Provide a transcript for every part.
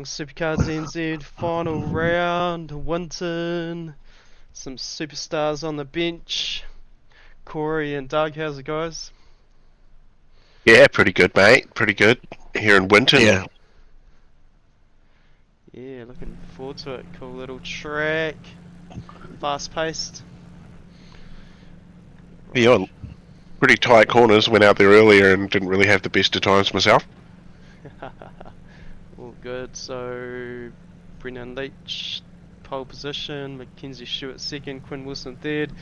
along SuperCars SCNZ, final round, Winton, some superstars on the bench. Corey and Doug, how's it guys? Yeah, pretty good, mate. Pretty good here in Winton. Yeah, looking forward to it. Cool little track, fast paced. Yeah, pretty tight corners. Went out there earlier and didn't really have the best of times myself. All good. So Brendan Leach pole position, Mackenzie Stewart second, Quinn Wilson third,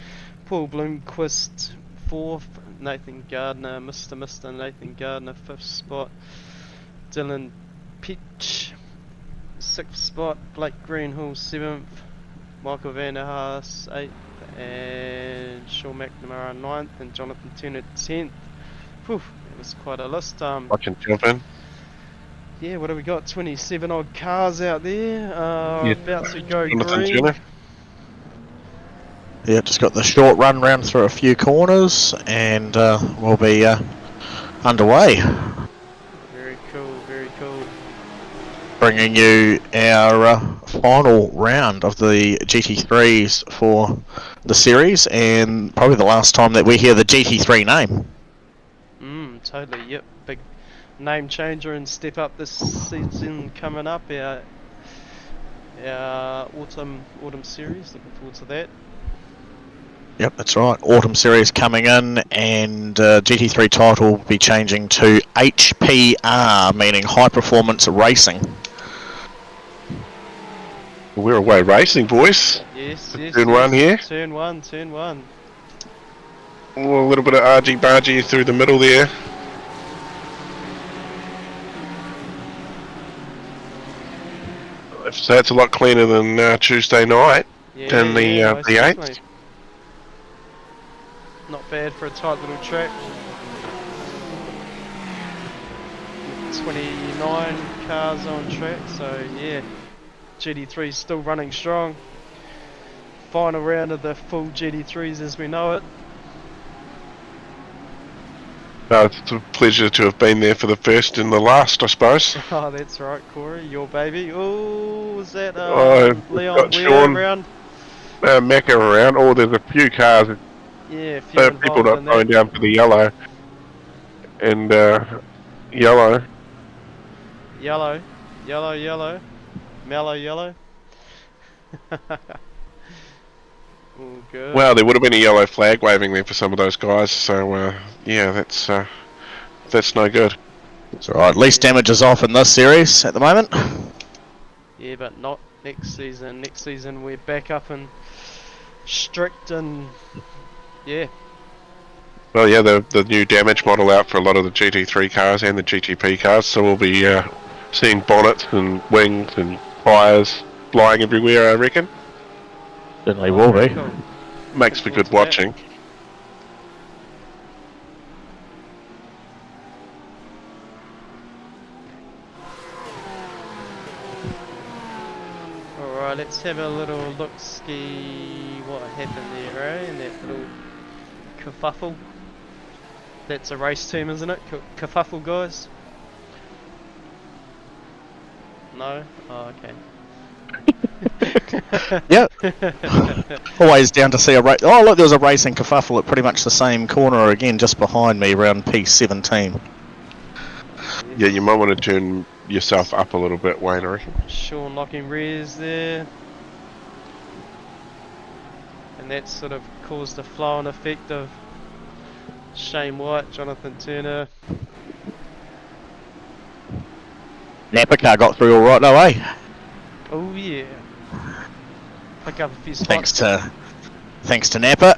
Paul Bloomquist fourth, Nathan Gardner, Mr. Nathan Gardner fifth spot, Dylan Pitch sixth spot, Blake Greenhill seventh, Michael Van der Haas eighth, and Sean McNamara ninth, and Jonathan Turner 10th. Whew, it was quite a list. Watching jump in. Yeah, what have we got? 27 odd cars out there. About to go green. Turner. Yeah, just got the short run round through a few corners, and we'll be underway. Very cool, very cool. Bringing you our final round of the GT3s for the series, and probably the last time that we hear the GT3 name. Totally, yep. Big name changer and step up this season coming up. Our autumn series. Looking forward to that. Yep, that's right. Autumn series coming in, and GT3 title will be changing to HPR, meaning High Performance Racing. We're away racing, boys. Yes. Turn one here. Turn one. A little bit of argy-bargy through the middle there. So that's a lot cleaner than Tuesday night than the 8th. Not bad for a tight little track. 29 cars on track, so yeah, GT3 still running strong. Final round of the full GT3s as we know it. It's a pleasure to have been there for the first and the last, I suppose. Oh, that's right, Corey, your baby. Oh, was that Leon Sean around? Macca around. Oh, there's a few cars. Yeah, a few people not going down for the yellow. And yellow. Mellow yellow. All good. Well, there would have been a yellow flag waving there for some of those guys, so yeah, that's no good. It's alright, least damage is off in this series at the moment. Yeah, but not next season. Next season we're back up and strict and yeah. Well, yeah, the new damage model out for a lot of the GT3 cars and the GTP cars, so we'll be seeing bonnets and wings and tyres flying everywhere, I reckon. Certainly will be. Cool. Makes for good watching. Alright, let's have a little look-ski what happened there, eh? And that little kerfuffle. That's a race term, isn't it? Kerfuffle, guys? No? Oh, okay. Yep. Always down to see a race. Oh, look, there was a racing kerfuffle at pretty much the same corner again, just behind me, around P17. Yeah, you might want to turn yourself up a little bit, Wayne, I reckon. Sean locking rears there. And that sort of caused a flow-on effect of Shane White, Jonathan Turner. Napa car got through alright though, eh? Oh yeah. Pick up a few spots. Thanks to Napa.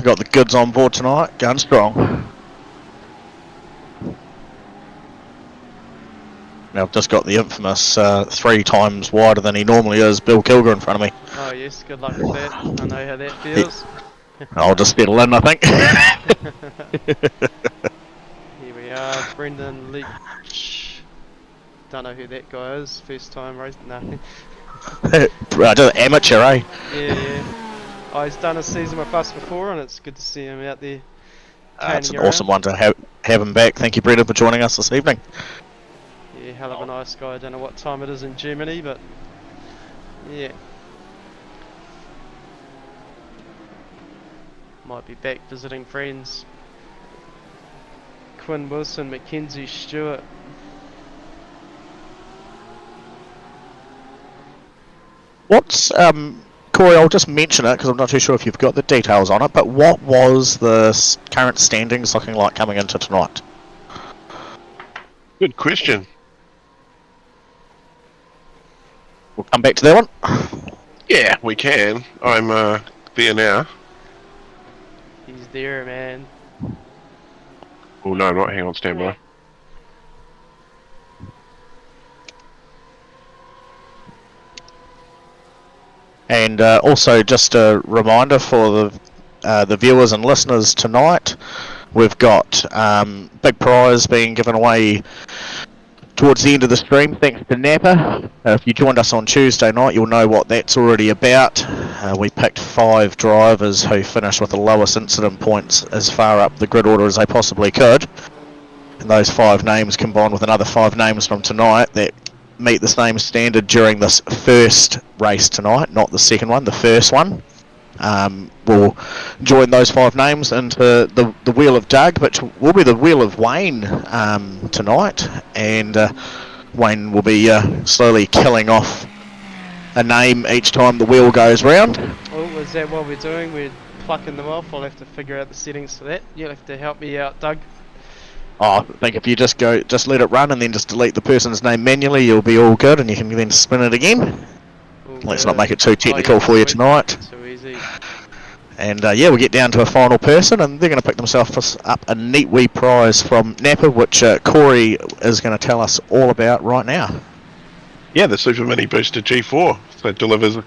Got the goods on board tonight, going strong. Now I've just got the infamous 3 times wider than he normally is, Bill Kilger in front of me. Oh yes, good luck with that. I know how that feels. I'll just settle in, I think. Here we are, Brendan Leach. Don't know who that guy is. First time racing. No. Just amateur, eh? Yeah. Oh, he's done a season with us before, and it's good to see him out there. It's an awesome one to have him back. Thank you, Brendan, for joining us this evening. Yeah, a hell of a nice guy. I don't know what time it is in Germany, but yeah. Might be back visiting friends. Quinn Wilson, Mackenzie Stewart. What's Corey? I'll just mention it because I'm not too sure if you've got the details on it. But what was the current standings looking like coming into tonight? Good question. We'll come back to that one. Yeah, we can. I'm there now. He's there, man. Oh no, not. Hang on, stand by. And also, just a reminder for the viewers and listeners tonight, we've got big prize being given away towards the end of the stream, thanks to Napa. If you joined us on Tuesday night, you'll know what that's already about. We picked 5 drivers who finished with the lowest incident points as far up the grid order as they possibly could. And those 5 names combined with another 5 names from tonight that meet the same standard during this first race tonight, not the second one, the first one. We'll join those 5 names into the Wheel of Doug, which will be the Wheel of Wayne tonight, and Wayne will be slowly killing off a name each time the wheel goes round. Oh, is that what we're doing? We're plucking them off. I'll have to figure out the settings for that. You'll have to help me out, Doug. I think if you just let it run and then just delete the person's name manually, you'll be all good, and you can then spin it again. Let's not make it too technical for you tonight. Too easy. And yeah, we'll get down to a final person, and they're going to pick themselves up a neat wee prize from Napa, which Corey is going to tell us all about right now. Yeah, the Super Mini Booster G4. So it delivers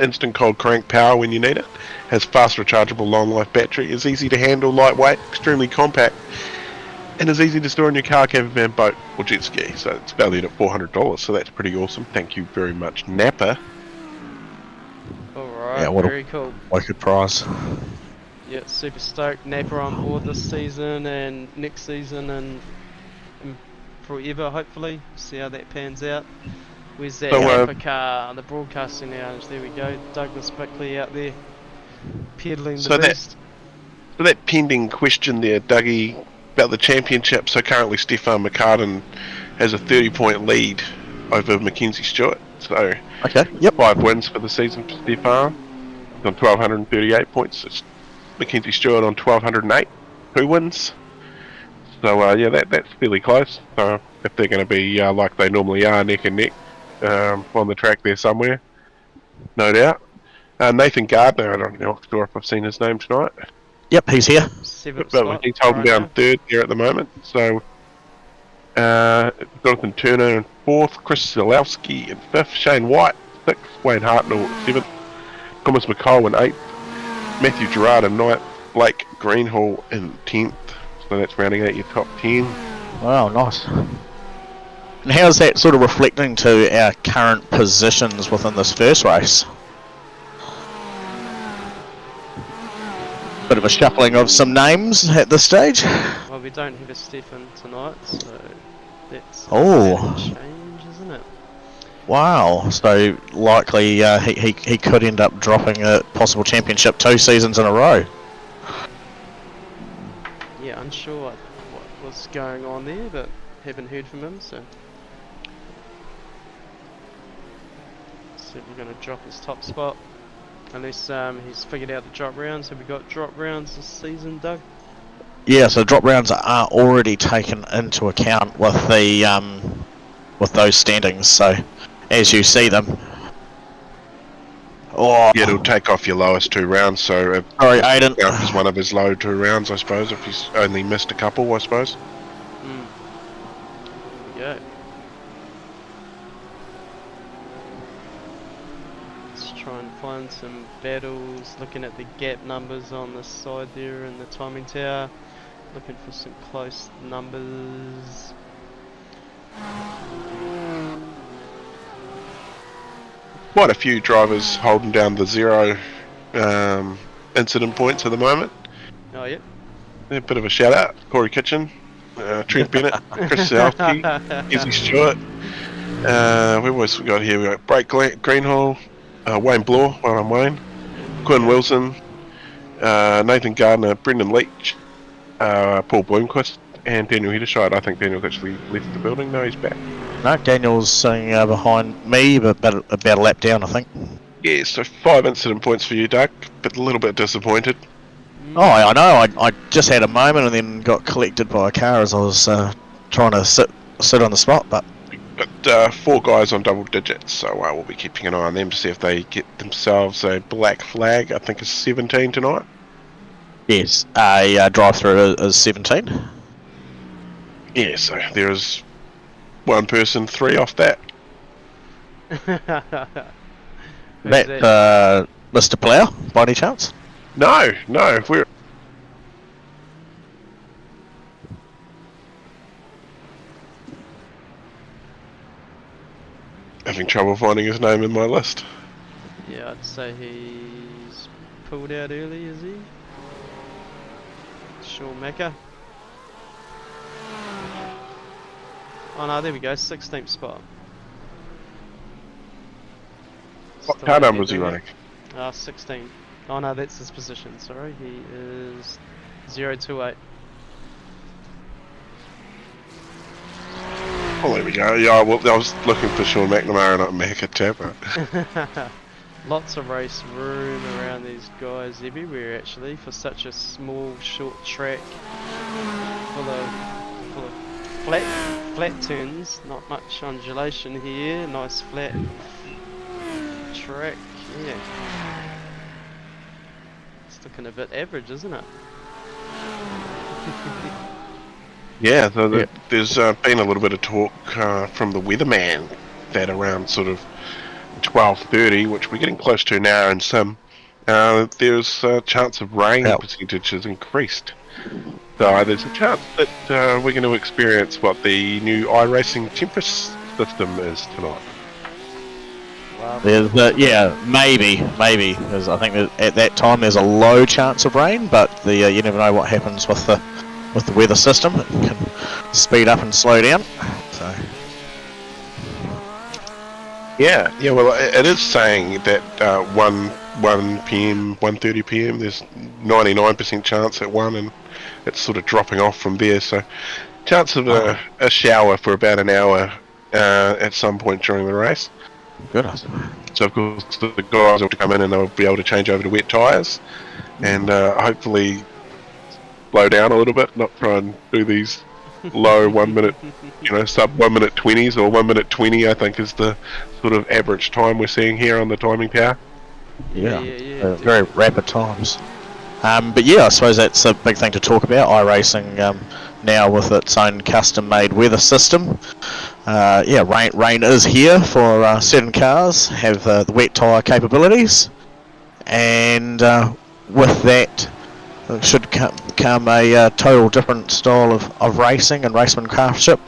instant cold crank power when you need it. Has fast rechargeable long life battery. Is easy to handle, lightweight, extremely compact, and is easy to store in your car, camper van, boat, or jet ski. So it's valued at $400. So that's pretty awesome. Thank you very much, Napa. Alright, Yeah, very cool. What a good prize. Yeah, super stoked. Napa on board this season and next season and forever, hopefully. See how that pans out. Where's that Napa car? The broadcasting lounge. There we go. Douglas Bickley out there peddling the beast. So that pending question there, Dougie, about the championship. So currently Stefan McCartan has a 30-point lead over Mackenzie Stewart. So okay, yep, 5 wins for the season for Stefan. He's on 1,238 points. It's Mackenzie Stewart on 1,208. 2 wins. So yeah, that's fairly close. So if they're going to be like they normally are, neck and neck on the track there somewhere, no doubt. Nathan Gardner, I don't know if I've seen his name tonight. Yep, he's here. But he's holding down 3rd here at the moment. So Jonathan Turner in 4th, Chris Zalowski in 5th, Shane White 6th, Wayne Hartnell 7th, Thomas McCall in 8th, Matthew Gerard in 9th, Blake Greenhall in 10th. So that's rounding out your top 10. Wow, nice. And how's that sort of reflecting to our current positions within this first race? Bit of a shuffling of some names at this stage. Well, we don't have a Stefan tonight, so that's a change, isn't it? Wow, so likely he could end up dropping a possible championship 2 seasons in a row. Yeah, unsure what was going on there, but haven't heard from him, so certainly going to drop his top spot. Unless he's figured out the drop rounds. Have we got drop rounds this season, Doug? Yeah, so drop rounds are already taken into account with the with those standings. So as you see them, yeah, it'll take off your lowest 2 rounds. So sorry, Aiden. Is one of his low 2 rounds, I suppose. If he's only missed a couple, I suppose. There we go. Try and find some battles, looking at the gap numbers on the side there and the timing tower, looking for some close numbers. Quite a few drivers holding down the 0 incident points at the moment. Oh yeah. A bit of a shout out, Corey Kitchen. Trent Bennett, Chris Zalski, Izzy Stewart. We've also got here, we've got Blake Greenhall, Wayne Bloor, well, I'm Wayne, Quinn Wilson, Nathan Gardner, Brendan Leach, Paul Bloomquist, and Daniel Hederscheid. I think Daniel's actually left the building. No, he's back. No, Daniel's sitting behind me, but about a lap down, I think. Yeah, so 5 incident points for you, Doug, but a little bit disappointed. Oh, I know. I just had a moment and then got collected by a car as I was trying to sit on the spot. But 4 guys on double digits, so we'll be keeping an eye on them to see if they get themselves a black flag. I think it's 17 tonight. yes, a drive-through is 17. Yeah, so there's one person 3 off that. That Mr. Plough, by any chance? No, we're having trouble finding his name in my list. Yeah, I'd say he's pulled out early, is he? Sean Macca. Oh no, there we go, 16th spot. What car number was he running? 16. Oh no, that's his position, sorry. He is 028. Oh, there we go. Yeah, well, I was looking for Sean McNamara, not Macca Tapper. Lots of race room around these guys everywhere actually for such a small, short track full of flat turns, not much undulation here, nice flat track, yeah. It's looking a bit average, isn't it? Yeah, so there's been a little bit of talk from the weatherman that around sort of 12:30, which we're getting close to now, and there's a chance of rain percentage has increased. So there's a chance that we're going to experience what the new iRacing Tempest system is tonight. Wow. Yeah, maybe, because I think that at that time there's a low chance of rain, but you never know what happens with the weather system. It can speed up and slow down. So. Yeah. Well, it is saying that 1 p.m., 1:30 p.m. There's 99% chance at 1, and it's sort of dropping off from there. So, chance of a shower for about an hour at some point during the race. Goodness. So of course the guys will come in and they'll be able to change over to wet tyres, and hopefully slow down a little bit, not try and do these low 1 minute, sub 1 minute 20s or 1 minute 20. I think is the sort of average time we're seeing here on the timing tower. Yeah. Very rapid times. But yeah, I suppose that's a big thing to talk about. iRacing now with its own custom-made weather system. Rain is here for certain cars, have the wet tyre capabilities, and with that should come a total different style of racing and raceman craftsmanship.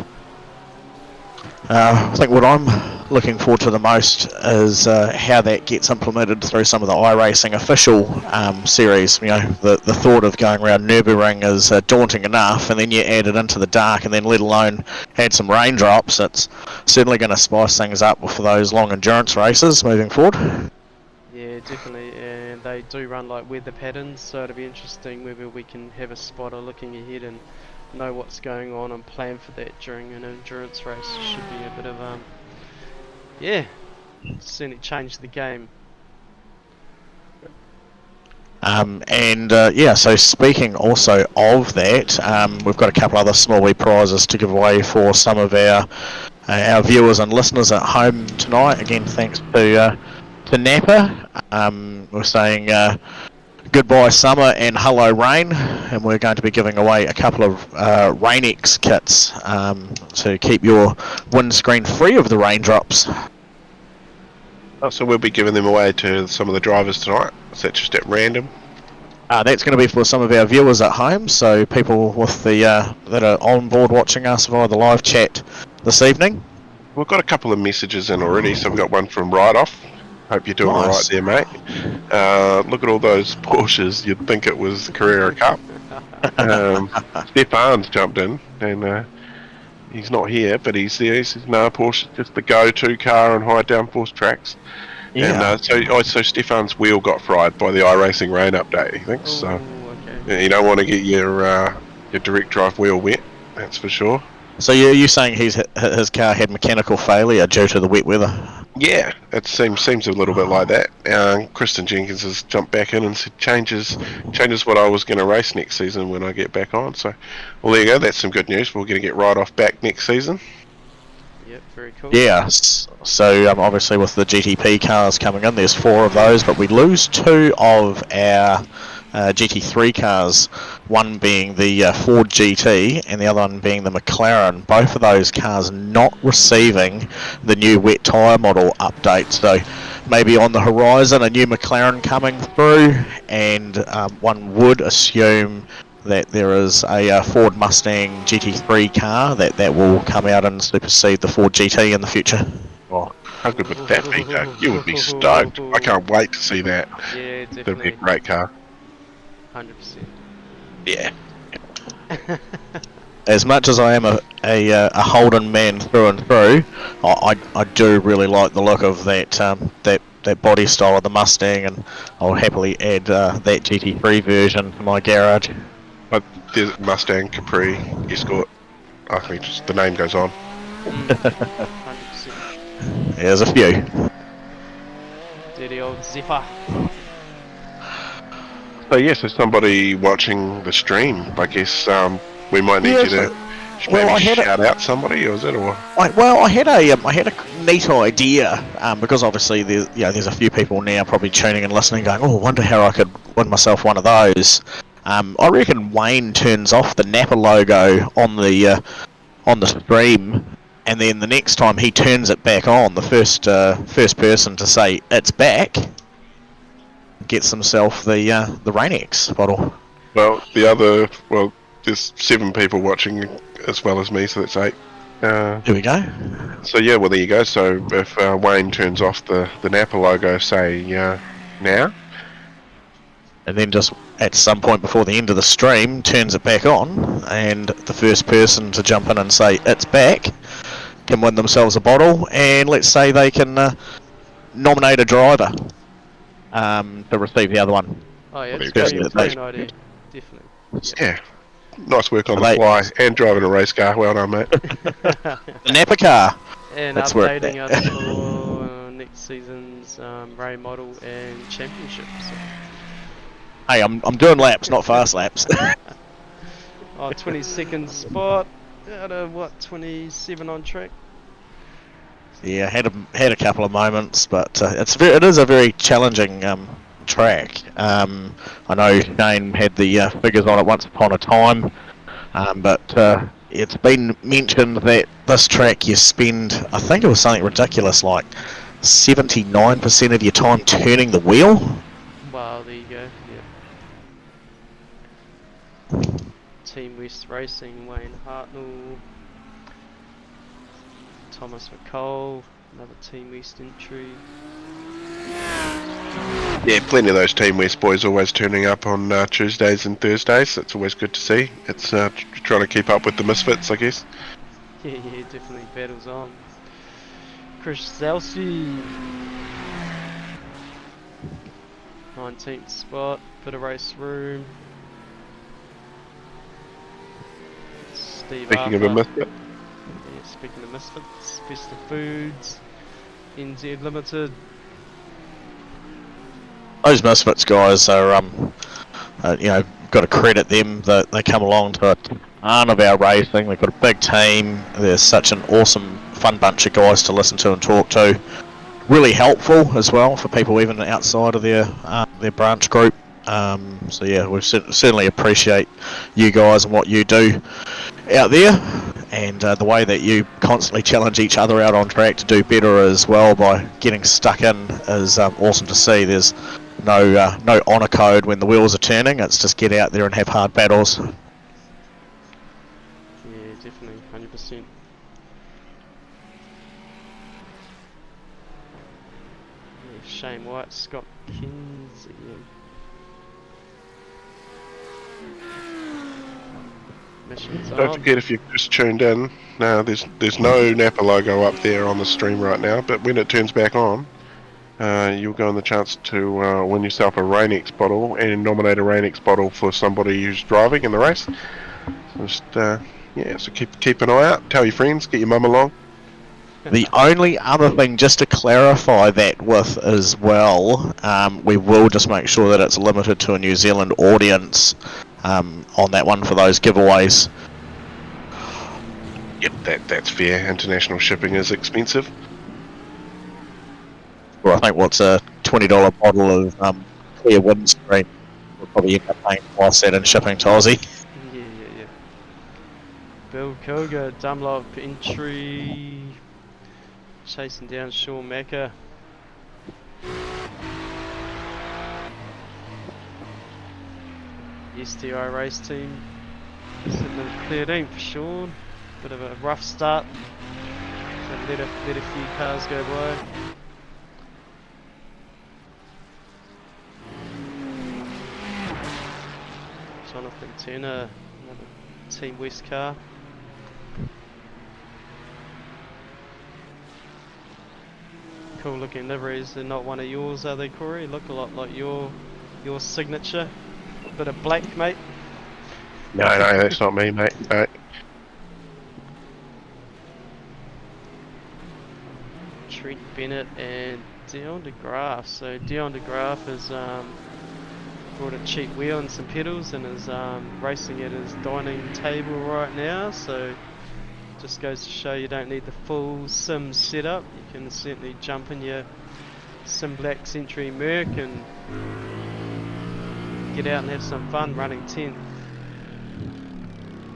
I think what I'm looking forward to the most is how that gets implemented through some of the iRacing official series. The thought of going around Nürburgring is daunting enough, and then you add it into the dark, and then let alone add some raindrops. It's certainly going to spice things up for those long endurance races moving forward. Yeah, definitely, and they do run like weather patterns, so it'll be interesting whether we can have a spotter looking ahead and know what's going on and plan for that during an endurance race. It should be a bit of certainly change the game. So speaking also of that, we've got a couple other small wee prizes to give away for some of our viewers and listeners at home tonight. Again, thanks to Napa. We're saying goodbye summer and hello rain, and we're going to be giving away a couple of Rain-X kits to keep your windscreen free of the raindrops. So we'll be giving them away to some of the drivers tonight. Is that just at random? That's going to be for some of our viewers at home, so people with that are on board watching us via the live chat this evening. We've got a couple of messages in already, so we've got one from Right Off. Hope you're doing Nice. alright there, mate. Look at all those Porsches. You'd think it was the Carrera Cup. Stefan's jumped in, and he's not here, but he's there. He says, no, Porsche is just the go-to car on high downforce tracks. Yeah. And so Stefan's wheel got fried by the iRacing rain update, he thinks. So okay. yeah, you don't want to get your direct drive wheel wet, that's for sure. So you're saying his car had mechanical failure due to the wet weather? Yeah, it seems a little bit like that. Kristen Jenkins has jumped back in and said changes what I was going to race next season when I get back on. So, well, there you go. That's some good news. We're going to get right off back next season. Yep, very cool. Yeah. So obviously with the GTP cars coming in, there's 4 of those, but we lose 2 of our GT3 cars, one being the Ford GT and the other one being the McLaren. Both of those cars not receiving the new wet tyre model update, so maybe on the horizon a new McLaren coming through, and one would assume that there is a Ford Mustang GT3 car that will come out and supersede the Ford GT in the future. Oh, how good would that be, Doug? You would be stoked. I can't wait to see that. Yeah, That'd be a definitely. great car. 100%. Yeah. As much as I am a Holden man through and through, I do really like the look of that body style of the Mustang, and I'll happily add that GT3 version to my garage. But there's Mustang, Capri, Escort. I think just the name goes on. 100%. There's a few. Dirty old Zephyr. So yes, as somebody watching the stream, I guess we might need Yeah, you to well, I had shout out somebody, or is it? Or I had a neat idea, because obviously there's a few people now probably tuning and listening, going, "Oh, I wonder how I could win myself one of those." I reckon Wayne turns off the Napa logo on the stream, and then the next time he turns it back on, the first person to say it's back gets himself the Rain X bottle. well, there's 7 people watching as well as me, so that's 8. Here we go. So yeah, well there you go. So if Wayne turns off the Napa logo, say now, And then just at some point before the end of the stream, turns it back on, and the first person to jump in and say it's back can win themselves a bottle, and let's say they can nominate a driver to receive the other one. Oh yeah, it's Well, a brilliant idea. Definitely. yeah, nice work on the Mate. fly and driving a race car. Well done, mate. The Napa car. And That's where updating us for next season's Ray model and championship. So. Hey, I'm doing laps, not fast laps. Oh, 22nd spot out of what, 27 on track? Yeah, had a couple of moments, but it is a very challenging track. I know Shane had the figures on it once upon a time, but it's been mentioned that this track you spend, I think it was something ridiculous, like 79% of your time turning the wheel. Wow, there you go. Yeah. Team West Racing, Wayne Hartnell, Thomas McCall, another Team West entry. Yeah, plenty of those Team West boys always turning up on Tuesdays and Thursdays. That's always good to see. It's trying to keep up with the misfits, I guess. Yeah, definitely battles on. Chris Zelsey, 19th spot, bit of race room. Steve Speaking of a Arthur. misfit, Yeah, speaking of misfits, Best of Foods, NZ Limited. Those Misfits guys are, got to credit them that they come along to a ton of our racing. They've got a big team. They're such an awesome, fun bunch of guys to listen to and talk to. Really helpful as well for people even outside of their branch group. So yeah, we certainly appreciate you guys and what you do out there, and the way that you constantly challenge each other out on track to do better as well by getting stuck in is awesome to see. There's no honour code when the wheels are turning. It's just get out there and have hard battles. Yeah, definitely, 100%. Yeah, Shane White, Scott Kinsey. Missions Don't on. forget, if you've just tuned in, there's no Napa logo up there on the stream right now, but when it turns back on, you'll go on the chance to win yourself a Rain-X bottle and nominate a Rain-X bottle for somebody who's driving in the race. Just so keep an eye out. Tell your friends, get your mum along. The only other thing, just to clarify that with as well, we will just make sure that it's limited to a New Zealand audience on that one for those giveaways. Yep, that's fair. International shipping is expensive. Well, I think what's a $20 bottle of clear windscreen, we'll probably end up paying twice that in shipping to Aussie. Yeah. Bill Koga, Dunlop entry. Chasing down Sean Macca. STI race team. Sitting in cleared in for Sean. Bit of a rough start. So let a few cars go by. Jonathan Turner, another Team West car. Cool looking liveries. They're not one of yours, are they, Corey? Look a lot like your signature. Bit of black, mate. No, that's not me, mate. No. Trent Bennett and Dion de Graaf. So Dion de Graaf has brought a cheap wheel and some pedals and is racing at his dining table right now. So just goes to show you don't need the full sim setup. You can certainly jump in your Sim Black Century Merc and get out and have some fun running 10th.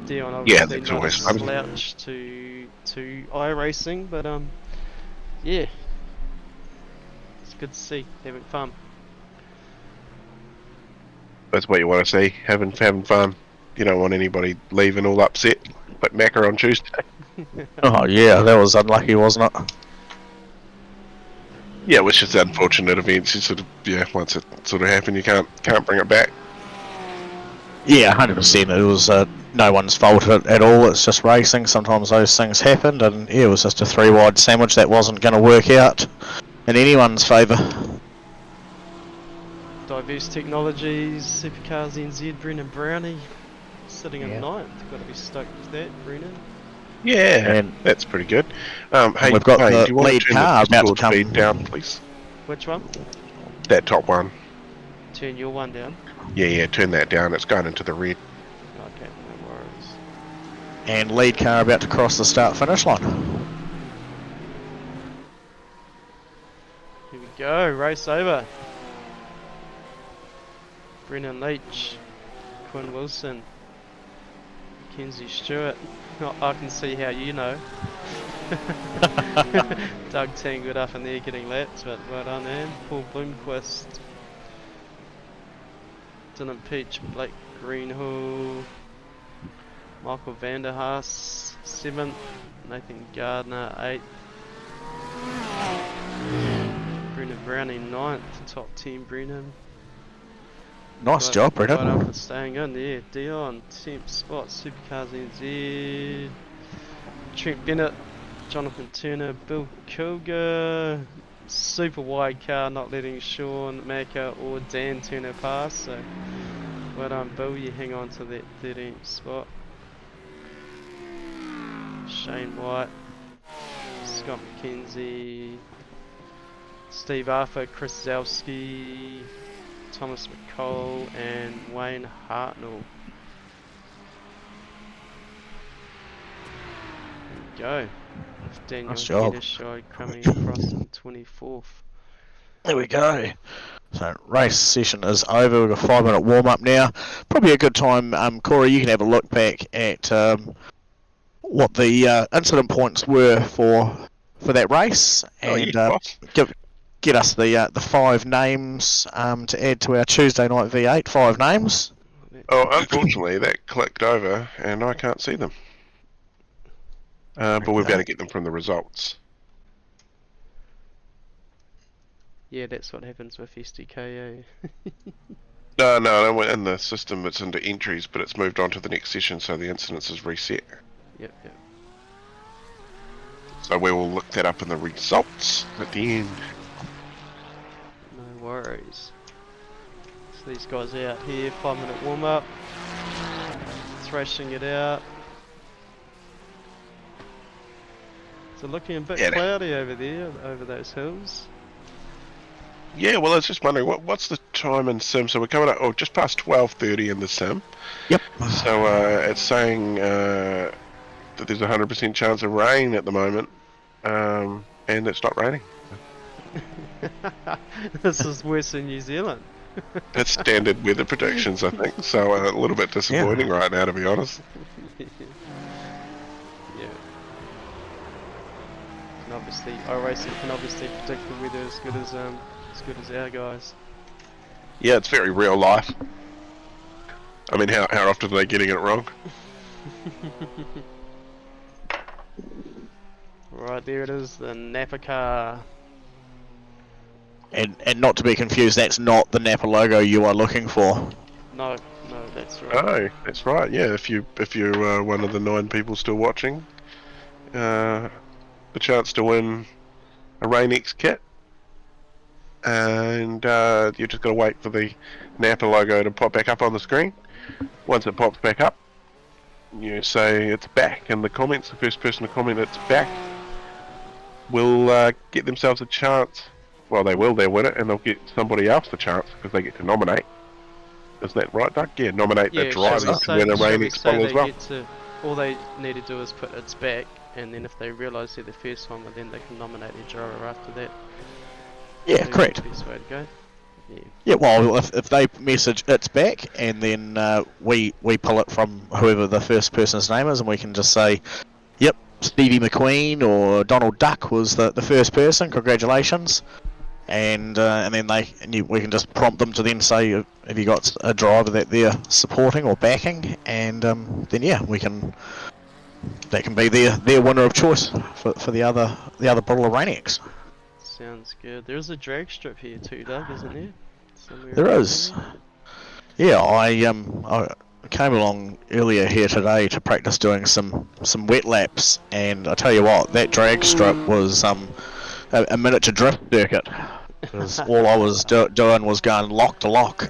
Dion obviously that's not a always fun. slouch to iRacing, but yeah, it's good to see, having fun. That's what you want to see, having fun. You don't want anybody leaving all upset, like Macca on Tuesday. Oh yeah, that was unlucky, wasn't it? Yeah, which is unfortunate events. You sort of, once it sort of happened, you can't bring it back. Yeah, 100%. It was no one's fault at all. It's just racing. Sometimes those things happened, and yeah, it was just a 3-wide sandwich that wasn't going to work out in anyone's favour. Diverse Technologies, SuperCars NZ, Brendan Brownie sitting in 9th. Got to be stoked with that, Brendan. Yeah, And that's pretty good. Hey, we've got do the you want lead to turn car the about to Discord feed come down, please? Which one? That top one. Turn your one down. Yeah, turn that down. It's going into the red. Okay, no worries. and lead car about to cross the start-finish line. Here we go, race over. Brennan Leach, Quinn Wilson, Mackenzie Stewart. Oh, I can see how you know. Doug Tangood up in there getting laps, but well done, man. Paul Bloomquist, Dylan Peach, Blake Greenhill, Michael Vanderhaas, 7th, Nathan Gardner, 8th, Brendan Browning, 9th, top 10 Brendan. Nice job, Brendan. Well done for staying in there. Dion, 10th spot, Supercars NZ, Trent Bennett, Jonathan Turner, Bill Kilger, super wide car, not letting Sean Macca or Dan Turner pass, so well done Bill, you hang on to that 13th spot. Shane White, Scott McKenzie, Steve Arthur, Chris Zalski, Thomas McCall and Wayne Hartnell. There we go. With Daniel Nice job. Heddershide coming across in 24th. There we go. So race session is over. We've got a 5-minute warm-up now. Probably a good time, Corey, you can have a look back at what the incident points were for that race, and get us the 5 names to add to our Tuesday night V8. 5 names. Oh, unfortunately, that clicked over and I can't see them. But we'll be able to get them from the results. Yeah, that's what happens with SDK. No, in the system it's into entries, but it's moved on to the next session, so the incidence is reset. Yep, yep. So we will look that up in the results at the end. No worries. So these guys are out here, 5-minute warm up. Thrashing it out. So looking a bit cloudy over there, over those hills. Yeah, well, I was just wondering, what's the time in sim? So we're coming up, just past 12:30 in the sim. Yep. So it's saying that there's a 100% chance of rain at the moment, and it's not raining. This is worse than New Zealand. That's standard weather predictions, I think. So a little bit disappointing right now, to be honest. Yeah. And obviously, iRacing can obviously predict the weather as good as our guys. Yeah, it's very real life. I mean, how often are they getting it wrong? Right, there it is, the Napa car. And not to be confused, that's not the Napa logo you are looking for. No, that's right. Oh, that's right. Yeah, if you're one of the 9 people still watching, the chance to win a RainX kit, and you're just got to wait for the Napa logo to pop back up on the screen. Once it pops back up, you say it's back in the comments. The first person to comment it's back will get themselves a chance. Well, they'll win it, and they'll get somebody else the chance because they get to nominate. Is that right, Doug? Yeah, nominate a driver to win a RainX bottle as well. All they need to do is put it's back, and then if they realise they're the first one, well, then they can nominate their driver after that. Yeah, so correct. That's the best way to go. Yeah. Yeah, well, if they message it's back, and then we pull it from whoever the first person's name is, and we can just say, yep, Stevie McQueen or Donald Duck was the first person, congratulations. And then we can just prompt them to then say, have you got a driver that they're supporting or backing, and then yeah, that can be their winner of choice for the other bottle of RainX. Sounds good. There's a drag strip here too, Doug, isn't there? Somewhere There is. Yeah, I came along earlier here today to practice doing some wet laps, and I tell you what, that drag strip was a miniature drift circuit, because all I was doing was going lock to lock.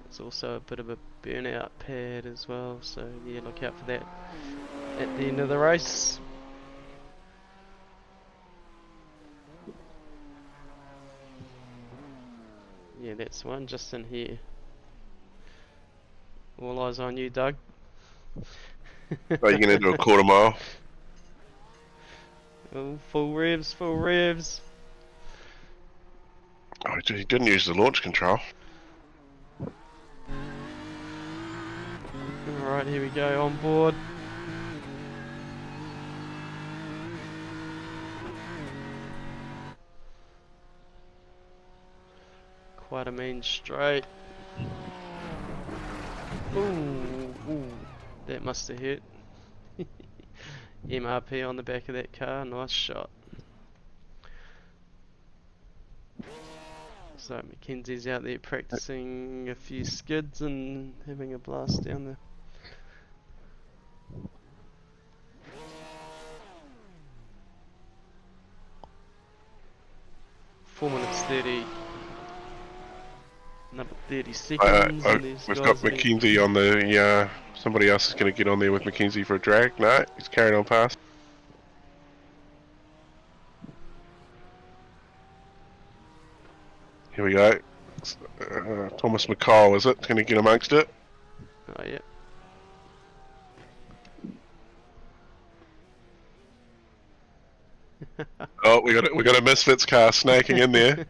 It's also a bit of a burnout pad as well, so yeah, look out for that at the end of the race. Yeah, that's one just in here. All eyes on you, Doug. Are you going to do a quarter mile? Oh, full revs, full revs. Oh, he didn't use the launch control. Alright, here we go, on board. Quite a mean straight. Ooh, that must have hit. MRP on the back of that car, nice shot. So Mackenzie's out there practicing a few skids and having a blast down there. Four minutes 30. Another 30 seconds. We've got Mackenzie on the. Somebody else is going to get on there with Mackenzie for a drag. No, he's carrying on past. Here we go. Thomas McCall, is it? Going to get amongst it? Oh yeah. Oh, we got a Misfits car snaking in there.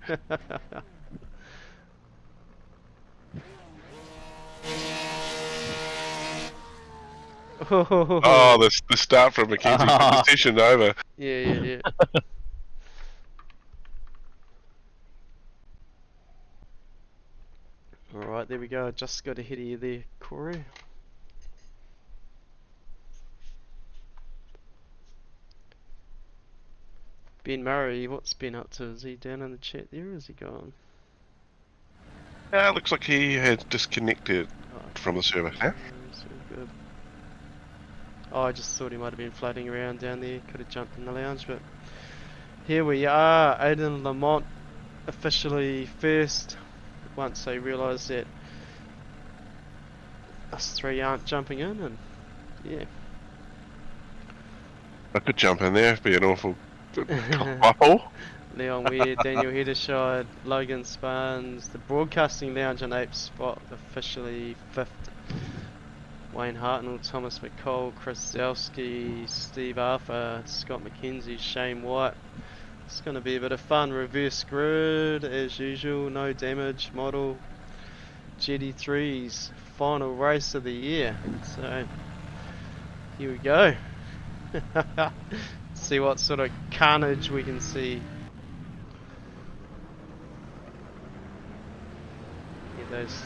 Oh, the start from Mackenzie put the session over. Yeah. Alright, there we go. I just got ahead of you there, Corey. Ben Murray, what's Ben up to? Is he down in the chat there or is he gone? Looks like he has disconnected from the server. Huh? So good. Oh, I just thought he might have been floating around down there. Could have jumped in the lounge, but here we are. Aiden Lamont officially first. Once they realise that us three aren't jumping in, and yeah. I could jump in there, it'd be an awful waffle. Leon Weir, Daniel Heddershide, Logan Spans, the Broadcasting Lounge and Ape spot officially 5th. Wayne Hartnell, Thomas McCall, Chris Zalski, Steve Arthur, Scott McKenzie, Shane White. It's going to be a bit of fun. Reverse grid as usual, no damage model. GT3's final race of the year. So here we go. See what sort of carnage we can see. Yeah, those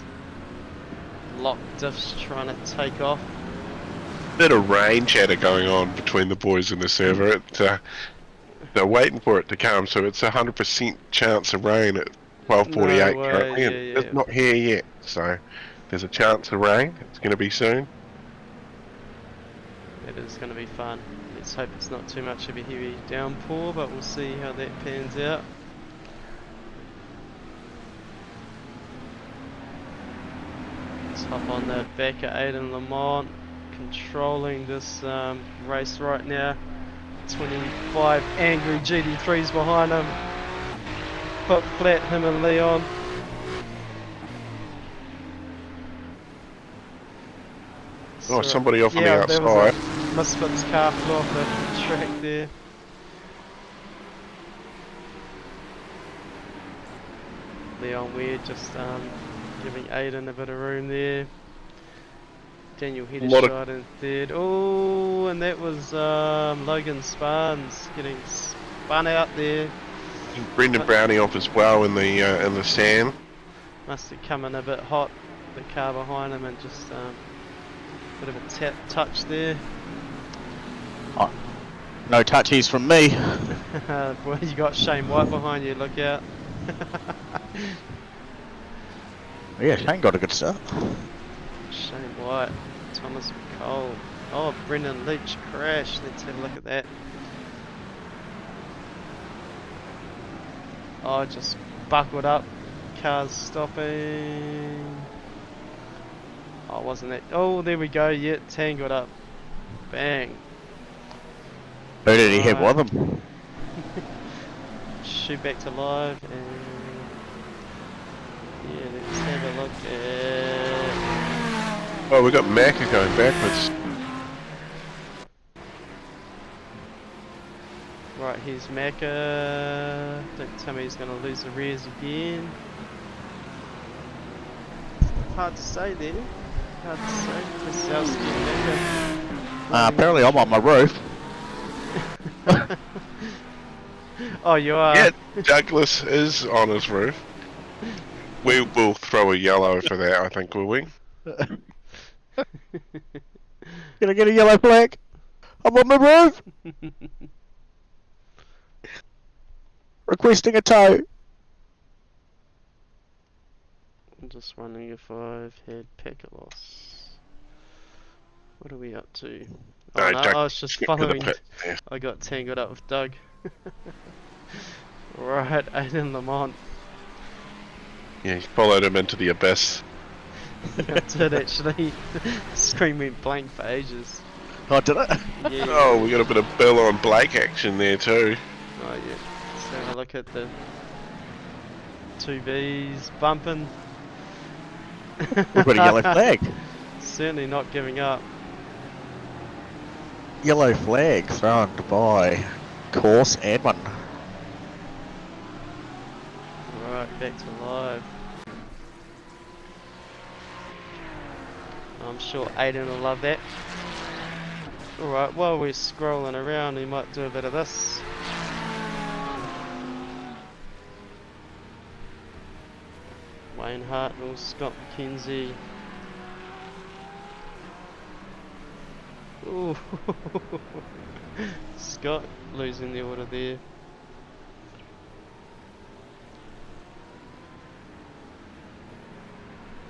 lock diffs trying to take off. Bit of rain chatter going on between the boys in the server. They're waiting for it to come, so it's 100% chance of rain at 12:48 No way, currently, and yeah. it's not here yet. So there's a chance of rain. It's going to be soon. It is going to be fun. Let's hope it's not too much of a heavy downpour, but we'll see how that pans out. Let's hop on the back of Aiden Lamont, controlling this race right now. 25 angry GT3s behind him. Foot flat, him and Leon. Oh, somebody off on the there outside. was a Misfits car flew off the track there. Leon Weir just giving Aiden a bit of room there. Daniel Heddershide in third. Oh, and that was Logan Spans getting spun out there. Brendan Brownie off as well in the sand. Must have come in a bit hot, the car behind him, and just bit of a touch there. Oh, no touchies from me. Boy, you got Shane White behind you, look out. Yeah, Shane got a good start. Shane White, Thomas McCall. Oh, Brendan Leach crashed. Let's have a look at that. Oh, just buckled up. Cars stopping. Oh, wasn't that? Oh, there we go. Yeah, tangled up. Bang. Who did he hit with him? Shoot back to live and yeah, let's have a look at. Oh, we got Macca going backwards. Right, here's Macca. Don't tell me he's going to lose the rears again. Hard to say there. Hard to say. Chris Zalski and Macca. Apparently I'm on my roof. Oh, you are? Yeah, Douglas is on his roof. We will throw a yellow for that, I think, will we? Can I get a yellow flag? I'm on my roof! Requesting a tow. I'm just wondering if I've had packet loss. What are we up to? Oh, no, I was just following. I got tangled up with Doug. Right, Aiden Lamont. Yeah, he followed him into the abyss. I did actually. Screen went blank for ages. Oh, did it? Yeah. Oh, we got a bit of Bill on Blake action there too. Oh yeah. Let's have a look at the 2Bs bumping. We've got a yellow flag. Certainly not giving up. Yellow flag thrown by course admin. Right, back to live. I'm sure Aiden will love that. Alright, while we're scrolling around, we might do a bit of this. Wayne Hartnell, Scott McKenzie. Ooh. Scott losing the order there.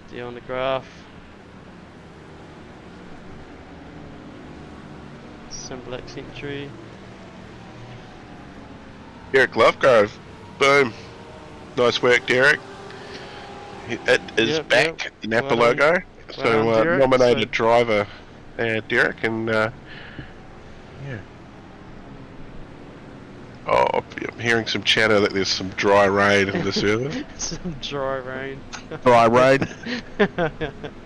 Dion the Graph. Some Black Century. Derek Lovegrove. Boom. Nice work, Derek. It is back, the Napa logo. So Derek, nominated driver Derek, and yeah. Oh, I'm hearing some chatter that there's some dry rain in the server. Some dry rain. Dry rain.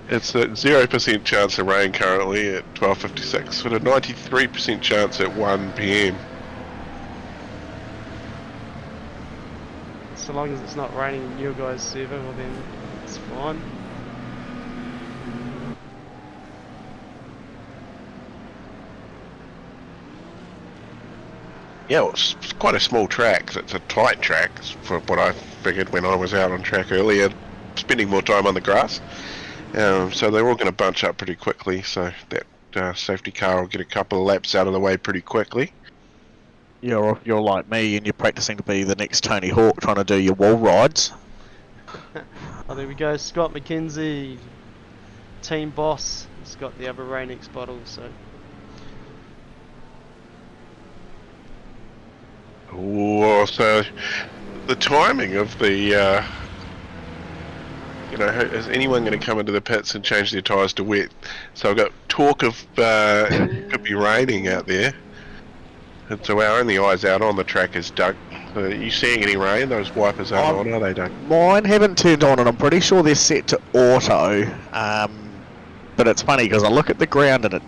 It's a 0% chance of rain currently at 12:56, with a 93% chance at 1 PM. So long as it's not raining in your guys' server, well then it's fine. Yeah, well, it's quite a small track. It's a tight track, for what I figured when I was out on track earlier, spending more time on the grass. So they're all going to bunch up pretty quickly, so that safety car will get a couple of laps out of the way pretty quickly. You're like me and you're practicing to be the next Tony Hawk trying to do your wall rides. Oh, there we go. Scott McKenzie, team boss. He's got the other Rain-X bottle, so. Oh, so the timing of the, is anyone going to come into the pits and change their tyres to wet? So I've got talk of it could be raining out there. And so our only eyes out on the track is Doug. Are you seeing any rain? Those wipers aren't on, are they, Doug? Mine haven't turned on, and I'm pretty sure they're set to auto. But it's funny because I look at the ground and it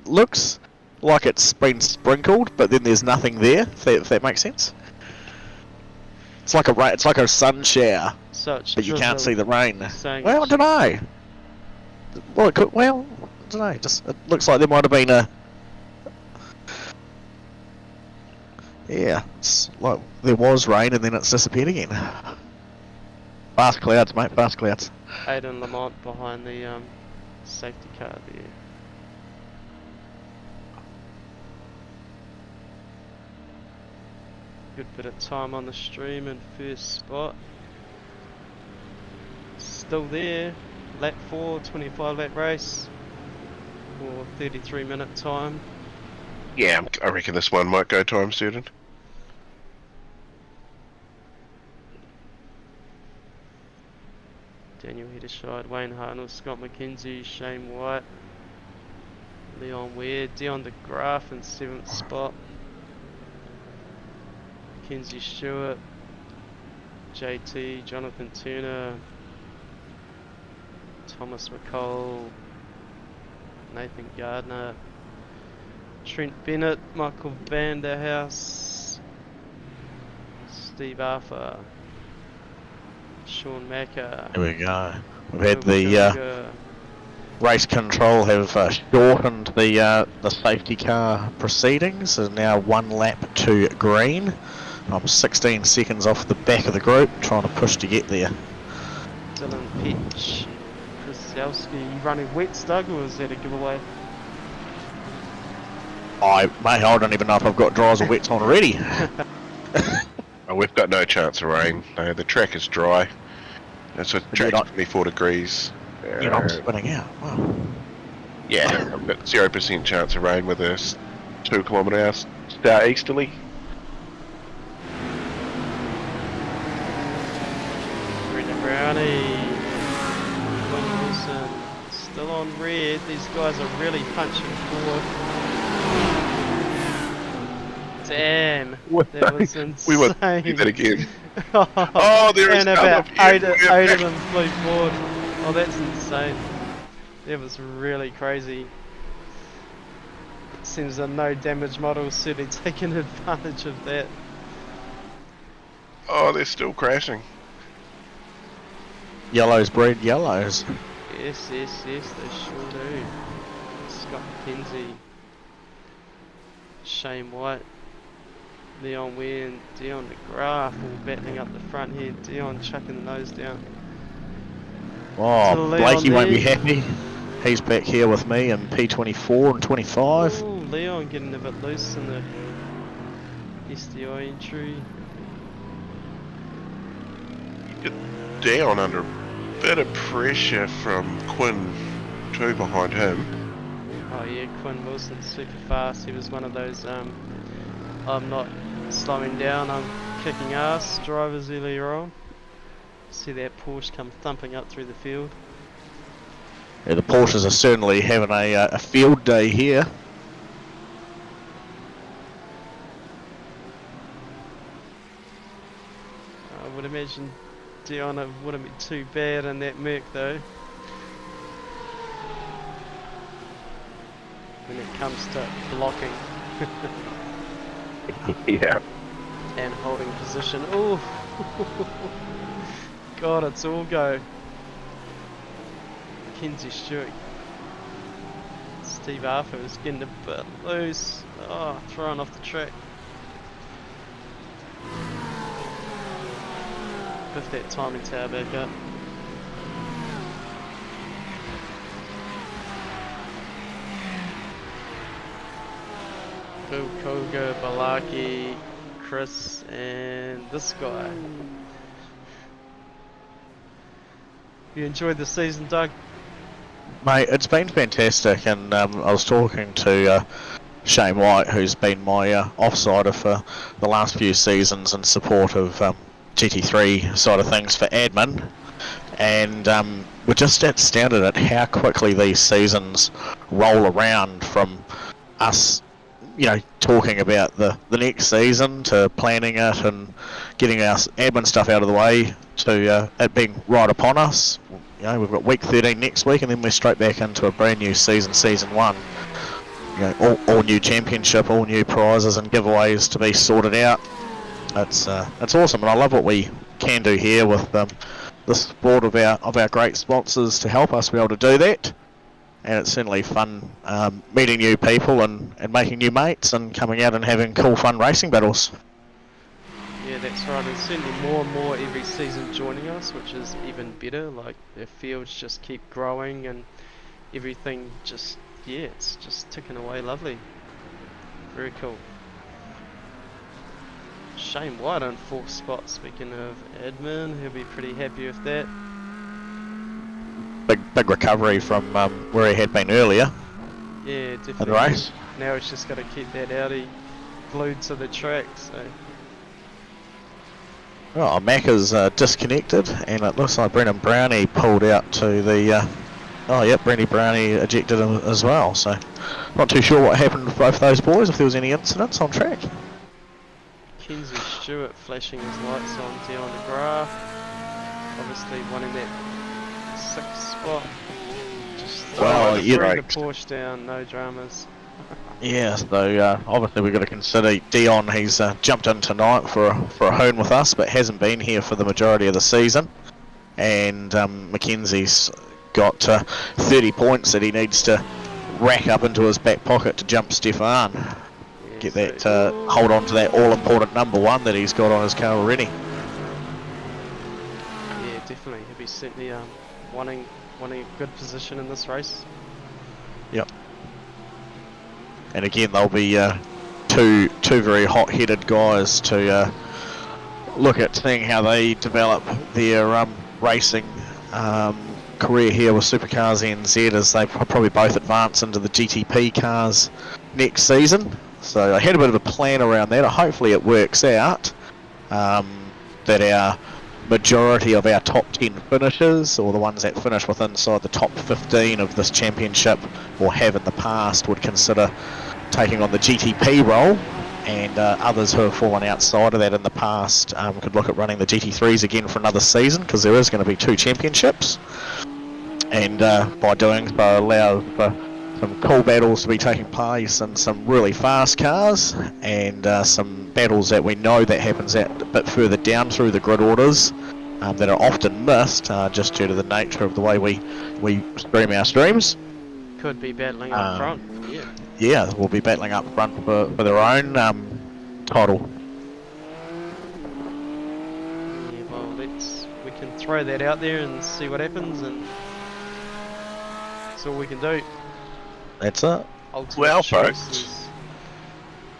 looks like it's been sprinkled, but then there's nothing there. If that makes sense. It's like a sun shower, but you can't see the rain. Well, I don't know. Well, I don't know. Just it looks like there might have been a. Yeah, it's like there was rain and then it's disappeared again. Fast clouds, mate. Fast clouds. Aidan Lamont behind the safety car there. Good bit of time on the stream in first spot. Still there. Lap 4, 25 lap race. For 33-minute time. Yeah, I reckon this one might go time certain. Daniel Hedderscheid, Wayne Hartnell, Scott McKenzie, Shane White, Leon Ware, Dion de Graaf in 7th spot. Mackenzie Stewart, JT, Jonathan Turner, Thomas McCall, Nathan Gardner, Trent Bennett, Michael Vanderhouse, Steve Arthur, Sean Macker. There we go. We've had the race control have shortened the safety car proceedings. There's now 1 lap to green. I'm 16 seconds off the back of the group, trying to push to get there. Dylan Pitch, Krasowski, running wets, Doug, or is that a giveaway? Mate, I don't even know if I've got dries or wets on already. Oh, we've got no chance of rain. No, the track is dry. It's a track 24 degrees. You're not spinning out. Wow. Yeah, I've got 0% chance of rain with a 2 km/h start easterly. Brendan Brownie, Glenn Wilson, still on red. These guys are really punching forward. Damn, that was insane. We won't do that again. There is and about 8 of them flew forward. Oh, that's insane. That was really crazy. It seems a no damage model certainly taking advantage of that. Oh, they're still crashing. Yellows breed yellows. Yes, they sure do. Scott McKenzie, Shane White, Leon Ware and Dion de Graaf all battling up the front here. Dion chucking the nose down. Oh, Blakey won't be happy. He's back here with me in P24 and 25. Ooh, Leon getting a bit loose in the SDI entry. Get down under bit of pressure from Quinn too behind him. Oh yeah, Quinn Wilson's super fast. He was one of those I'm not slowing down, I'm kicking ass drivers earlier on. See that Porsche come thumping up through the field. Yeah, the Porsches are certainly having a field day here. I would imagine Dion wouldn't be too bad in that Merc though. When it comes to blocking Yeah. and holding position. Oh, God, it's all go. Mackenzie Stewart. Steve Arthur is getting a bit loose. Oh, thrown off the track. Lift that timing tower back up. Bill Koga, Balaki, Chris, and this guy. You enjoyed the season, Doug? Mate, it's been fantastic, and I was talking to Shane White, who's been my offsider for the last few seasons in support of GT3 side of things for admin, and we're just astounded at how quickly these seasons roll around from us, you know, talking about the next season to planning it and getting our admin stuff out of the way to it being right upon us. You know, we've got week 13 next week, and then we're straight back into a brand new season, season 1. You know, all new championship, all new prizes and giveaways to be sorted out. It's awesome, and I love what we can do here with the support of our great sponsors to help us be able to do that. And it's certainly fun meeting new people and making new mates and coming out and having cool fun racing battles. Yeah, that's right. There's certainly more and more every season joining us, which is even better. Like, the fields just keep growing and everything just, yeah, it's just ticking away lovely. Very cool. Shane White on 4th spot, speaking of admin, he'll be pretty happy with that. Big recovery from where he had been earlier. Yeah, definitely. In the race. Now he's just got to keep that Audi glued to the track, so... Oh, Mac is disconnected, and it looks like Brendan Brownie pulled out to the... oh, yep, Brendan Brownie ejected him as well, so... Not too sure what happened with both those boys, if there was any incidents on track. Kenzie Stewart flashing his lights on down the graph. Obviously wanting that 6th spot. Just Well, bring the Porsche down, no dramas. Yeah, so obviously we've got to consider Dion. He's jumped in tonight for a hoon with us, but hasn't been here for the majority of the season. And Mackenzie's got 30 points that he needs to rack up into his back pocket to jump Stefan. Yeah, Get that, hold on to that all-important number 1 that he's got on his car already. Yeah, definitely. He'll be certainly wanting a good position in this race. Yep. And again, they'll be two very hot-headed guys to look at seeing how they develop their racing career here with SuperCars NZ, as they probably both advance into the GTP cars next season. So I had a bit of a plan around that. Hopefully it works out that our majority of our top 10 finishers, or the ones that finish with inside the top 15 of this championship, or have in the past, would consider taking on the GTP role, and others who have fallen outside of that in the past could look at running the GT3s again for another season, because there is going to be 2 championships, and by doing so allow for some cool battles to be taking place in some really fast cars, and some battles that we know that happens a bit further down through the grid orders that are often missed just due to the nature of the way we stream our streams. Could be battling up front, yeah. Yeah, we'll be battling up front for their own title. Yeah, well, we can throw that out there and see what happens, and that's all we can do. That's it. Ultimate Well, choices.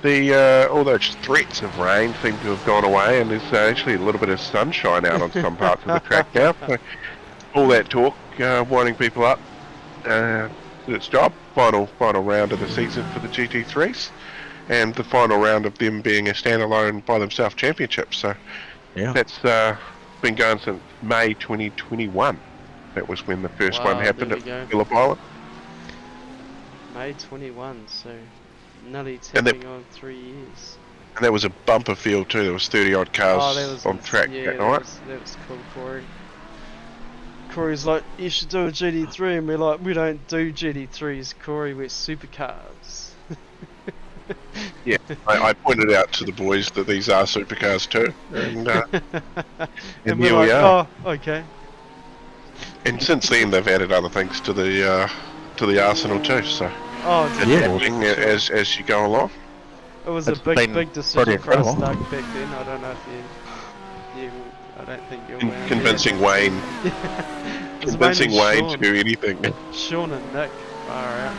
folks, all those threats of rain seem to have gone away, and there's actually a little bit of sunshine out on some parts of the track now. So all that talk, winding people up, did its job. Final round of the season for the GT3s, and the final round of them being a standalone by themselves championship. So Yeah. that's been going since May 2021. That was when the first one Wow, happened there at we go. Phillip Island. May 21, so nearly And tapping on 3 years. And that was a bumper field too. There was 30 odd cars Oh, that was on track yeah, that night. that was cool, Corey. Corey's like, you should do a GT3, and we're like, we don't do GT3s, Corey, we're supercars. Yeah, I pointed out to the boys that these are supercars too, and and here we're we like, are. oh, okay. And since then they've added other things to the arsenal too. So Oh, it's Yeah. building as you go along. It was It's a been big decision pretty for us, incredible. Doug, back then. I don't know if you I don't think you're around. Convincing Wayne, It was convincing mainly Wayne Sean. to do anything. Sean and Nick are out.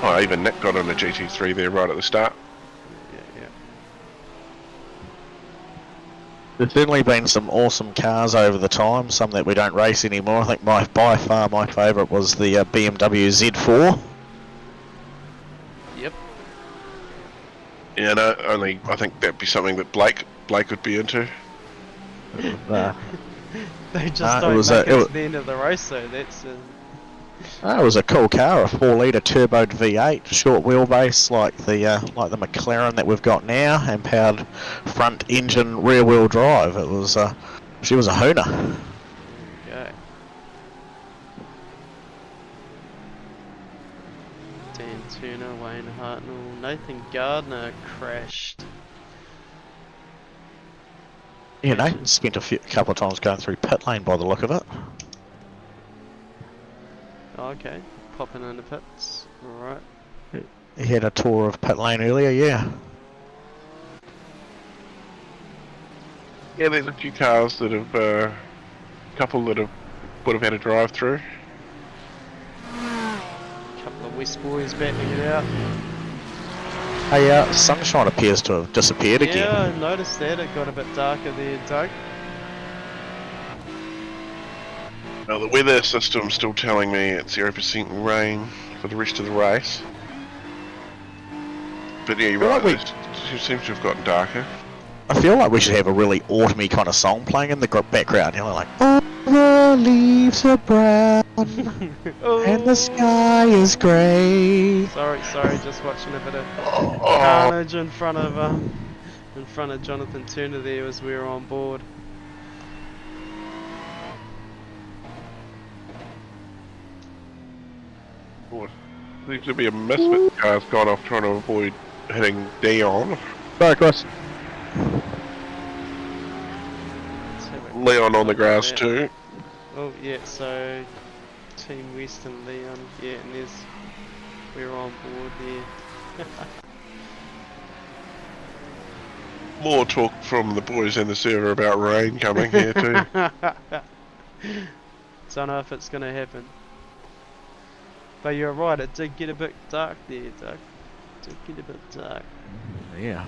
Oh, even Nick got on a GT3 there right at the start. Yeah. There's certainly been some awesome cars over the time, some that we don't race anymore. I think by far my favourite was the BMW Z4. Yep. Yeah, no, only I think that'd be something that Blake would be into. They just it don't was make a- it it to the end of the race, so that's It was a cool car, a 4-litre turboed V8, short wheelbase like the McLaren that we've got now, and powered front engine, rear wheel drive. It was she was a hooner. okay. Dan Turner, Wayne Hartnell, Nathan Gardner crashed. You know, spent a couple of times going through pit lane by the look of it. Oh, okay, popping in the pits. Alright. He had a tour of pit lane earlier, yeah. Yeah, there's a few cars that have, couple that would have had a drive through. Couple of West boys battling it out. Hey, sunshine appears to have disappeared Yeah, again. I noticed that. It got a bit darker there, Doug. Now the weather system's still telling me it's 0% rain for the rest of the race. But yeah, you're Well, right, it seems to have gotten darker. I feel like we should have a really autumny kind of song playing in the background. You know, like, all the leaves are brown Oh. and the sky is grey. Sorry, just watching a bit of Oh, carnage in front of Jonathan Turner there as we were on board. seems to be a misfit car's gone off trying to avoid hitting Dion. Sorry, Chris. Let's have a Leon on the look at grass that. too. Oh yeah, so Team West and Leon, yeah, and we're on board there. More talk from the boys in the server about rain coming here too. Don't know if it's gonna happen. But you're right, it did get a bit dark there, Doug. It did get a bit dark. Yeah.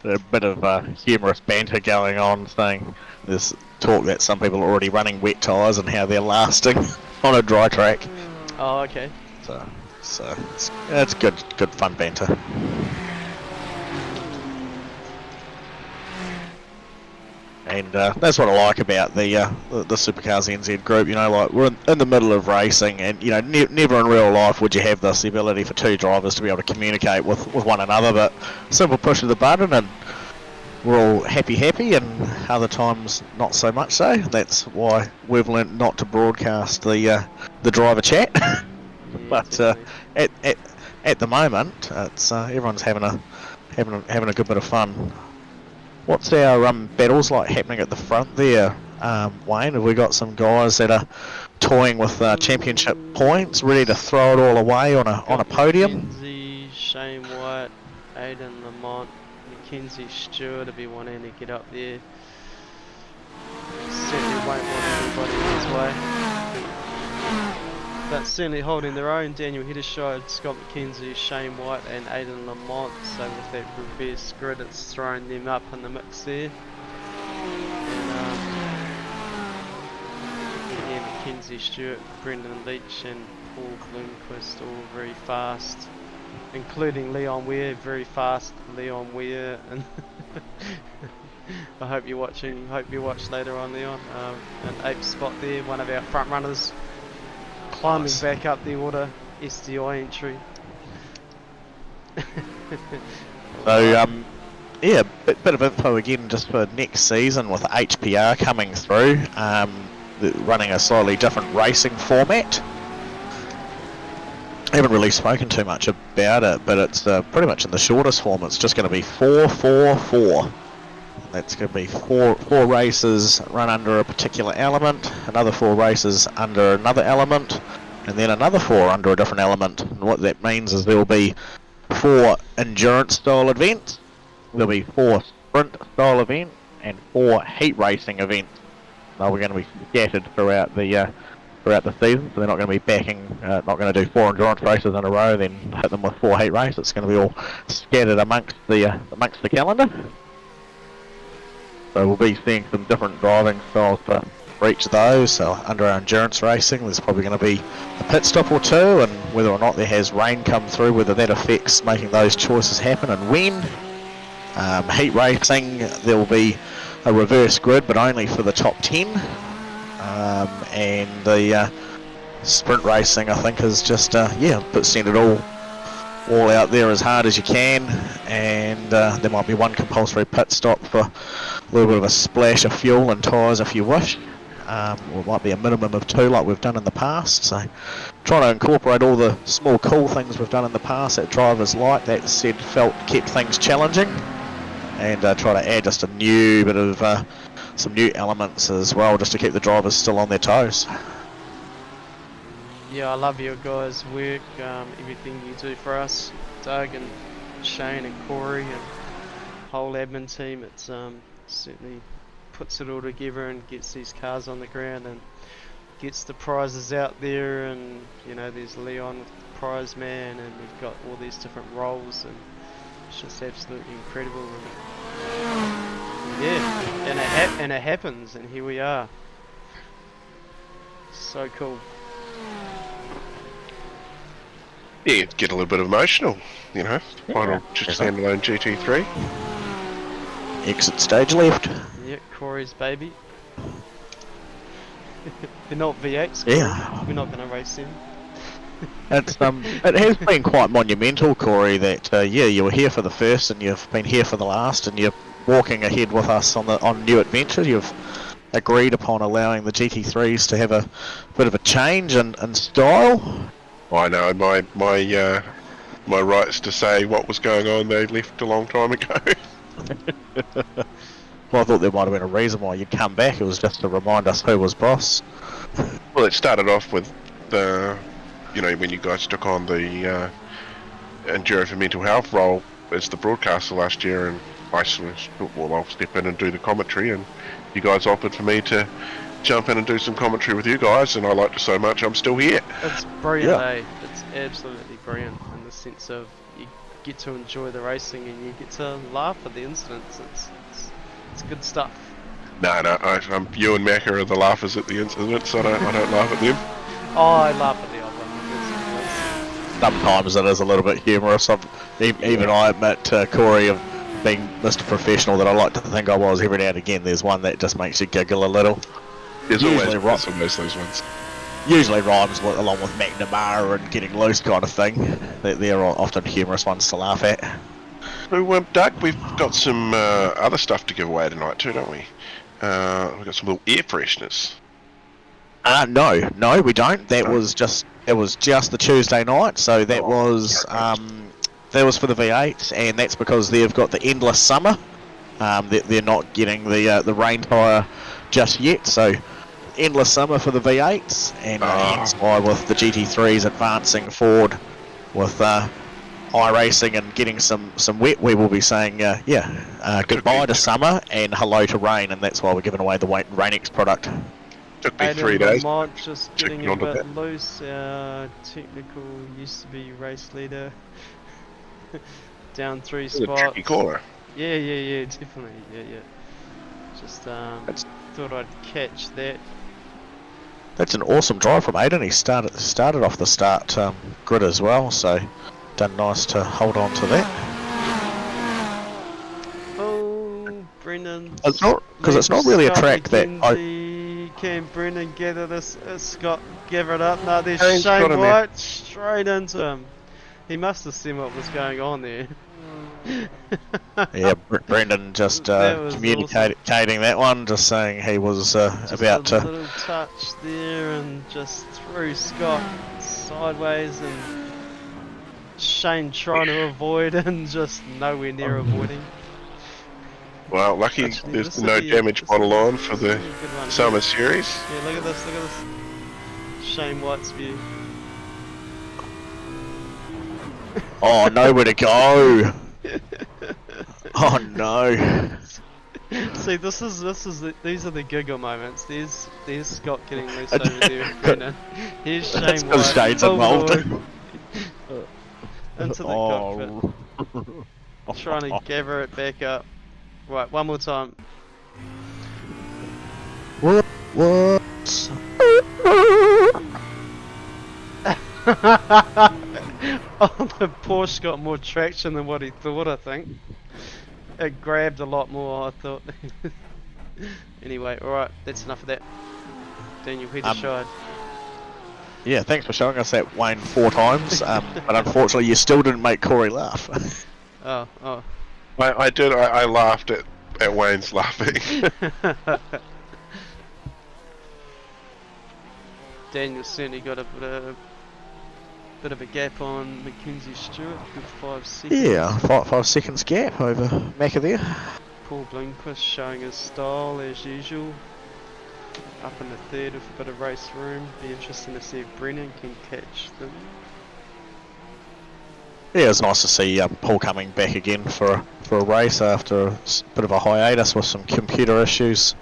A bit of humorous banter going on, saying there's talk that some people are already running wet tyres and how they're lasting on a dry track. Oh, okay. So it's good fun banter. And that's what I like about the SuperCars NZ group. You know, like we're in the middle of racing, and you know, never in real life would you have this the ability for two drivers to be able to communicate with one another. But simple push of the button, and we're all happy, and other times not so much so. That's why we've learnt not to broadcast the driver chat. Yeah, But definitely. at the moment, it's everyone's having a good bit of fun. What's our battles like happening at the front there, Wayne? Have we got some guys that are toying with championship points, ready to throw it all away on a podium? Mackenzie, Shane White, Aidan Lamont, Mackenzie Stewart will be wanting to get up there. Certainly won't want anybody in his way. but certainly holding their own. Daniel Heddershide, Scott McKenzie, Shane White and Aidan Lamont. So with that reverse grid, it's throwing them up in the mix there. And yeah, Mackenzie Stewart, Brendan Leach and Paul Bloomquist all very fast, including Leon Weir, very fast Leon Weir. And I hope you're watching. Hope you watch later on, Leon. An 8th spot there, one of our front runners, climbing back up the order, SDI entry. So yeah, bit of info again just for next season with HPR coming through, running a slightly different racing format. I haven't really spoken too much about it, but it's pretty much in the shortest form. It's just going to be 4-4-4. That's going to be four races run under a particular element, another 4 races under another element, and then another 4 under a different element. And what that means is there will be 4 endurance style events, there'll be 4 sprint style events, and 4 heat racing events. Now we're going to be scattered throughout the season, so they're not going to be not going to do 4 endurance races in a row, then hit them with 4 heat races. It's going to be all scattered amongst the calendar. So we'll be seeing some different driving styles for each of those. So under our endurance racing, there's probably going to be a pit stop or 2, and whether or not there has rain come through, whether that affects making those choices happen and when. Heat racing, there will be a reverse grid, but only for the top 10. And the sprint racing, I think, is just send it all out there as hard as you can, and there might be 1 compulsory pit stop for a little bit of a splash of fuel and tyres if you wish, or it might be a minimum of 2 like we've done in the past. So trying to incorporate all the small cool things we've done in the past that drivers like, that said kept things challenging, and try to add just a new bit of some new elements as well, just to keep the drivers still on their toes. Yeah, I love your guys' work, everything you do for us, Doug and Shane and Corey and the whole admin team. It's certainly puts it all together and gets these cars on the ground and gets the prizes out there. And you know, there's Leon with the prize man, and we've got all these different roles, and it's just absolutely incredible. Yeah, and it happens, and here we are. So cool. Yeah, get a little bit emotional, you know. Final standalone GT3. Exit stage left. Yeah, Corey's baby. They're not V8s, Corey. Yeah. We're not going to race them. It's it has been quite monumental, Corey, that you were here for the first and you've been here for the last, and you're walking ahead with us on new adventure. You've agreed upon allowing the GT3s to have a bit of a change in style. I know, my rights to say what was going on, they left a long time ago. Well, I thought there might have been a reason why you'd come back. It was just to remind us who was boss. Well, it started off with when you guys took on the Enduro for Mental Health role as the broadcaster last year, and I thought, well, I'll step in and do the commentary, and you guys offered for me to jump in and do some commentary with you guys, and I liked it so much I'm still here. It's brilliant, eh? It's absolutely brilliant in the sense of you get to enjoy the racing and you get to laugh at the incidents. It's good stuff. No, you and Macca are the laughers at the incidents. I don't laugh at them. Oh, I laugh at the odd one. Sometimes it is a little bit humorous. Even I admit, Corey, of being Mr. Professional that I like to think I was, every now and again there's one that just makes you giggle a little. There's always those ones. Usually rhymes along with McNamara and Getting Loose kind of thing. They're often humorous ones to laugh at. So, Doug, we've got some other stuff to give away tonight too, don't we? We've got some little air fresheners. No, we don't. That was just the Tuesday night, so that was for the V8s, and that's because they've got the endless summer. They're not getting the rain tyre just yet, so endless summer for the V8s, and hence why with the GT3s advancing forward with iRacing and getting some wet, we will be saying goodbye to summer and hello to rain, and that's why we're giving away the RainX product. Took me Aiden 3 days. Lamont just getting checking a onto bit that. loose. Technical used to be race leader. Down 3 It was a tricky spots. corner. Yeah, definitely. Yeah. Just That's- thought I'd catch that. That's an awesome drive from Aiden. He started off the start grid as well, so done nice to hold on to that. Oh, Brendan. It's not because it's not leaves really a Scott track that McKenzie. Can Brendan gather this? Scott gather it up. No, there's Shane's got Shane him White straight into him. He must have seen what was going on there. yeah, Brendan just That was communicating that one, just saying he was Just about a to. little touch there and just threw Scott sideways, and Shane trying to avoid and just nowhere near avoiding. Well, lucky Actually, there's this no would be damage this bottle would be- on for this would the be a good one. summer series. Yeah, look at this, Shane White's view. Oh, nowhere to go. Oh no. See, these are the giggle moments. There's Scott getting loose over there with Brennan. Here's That's Shane 'cause White. Shane's involved. Into the cockpit, trying to gather it back up. Right, one more time. What? Oh, the Porsche got more traction than what he thought, I think. It grabbed a lot more, I thought. Anyway, alright, that's enough of that. Daniel, Peter Shide. Yeah, thanks for showing us that, Wayne, 4 times. But unfortunately, you still didn't make Corey laugh. Oh. I did. I laughed at Wayne's laughing. Daniel certainly got a bit of a gap on Mackenzie Stewart, good 5 seconds. Yeah, 5 seconds gap over Macca there. Paul Bloomquist showing his style as usual. Up in the third with a bit of race room. Be interesting to see if Brennan can catch them. Yeah, it's nice to see Paul coming back again for a race after a bit of a hiatus with some computer issues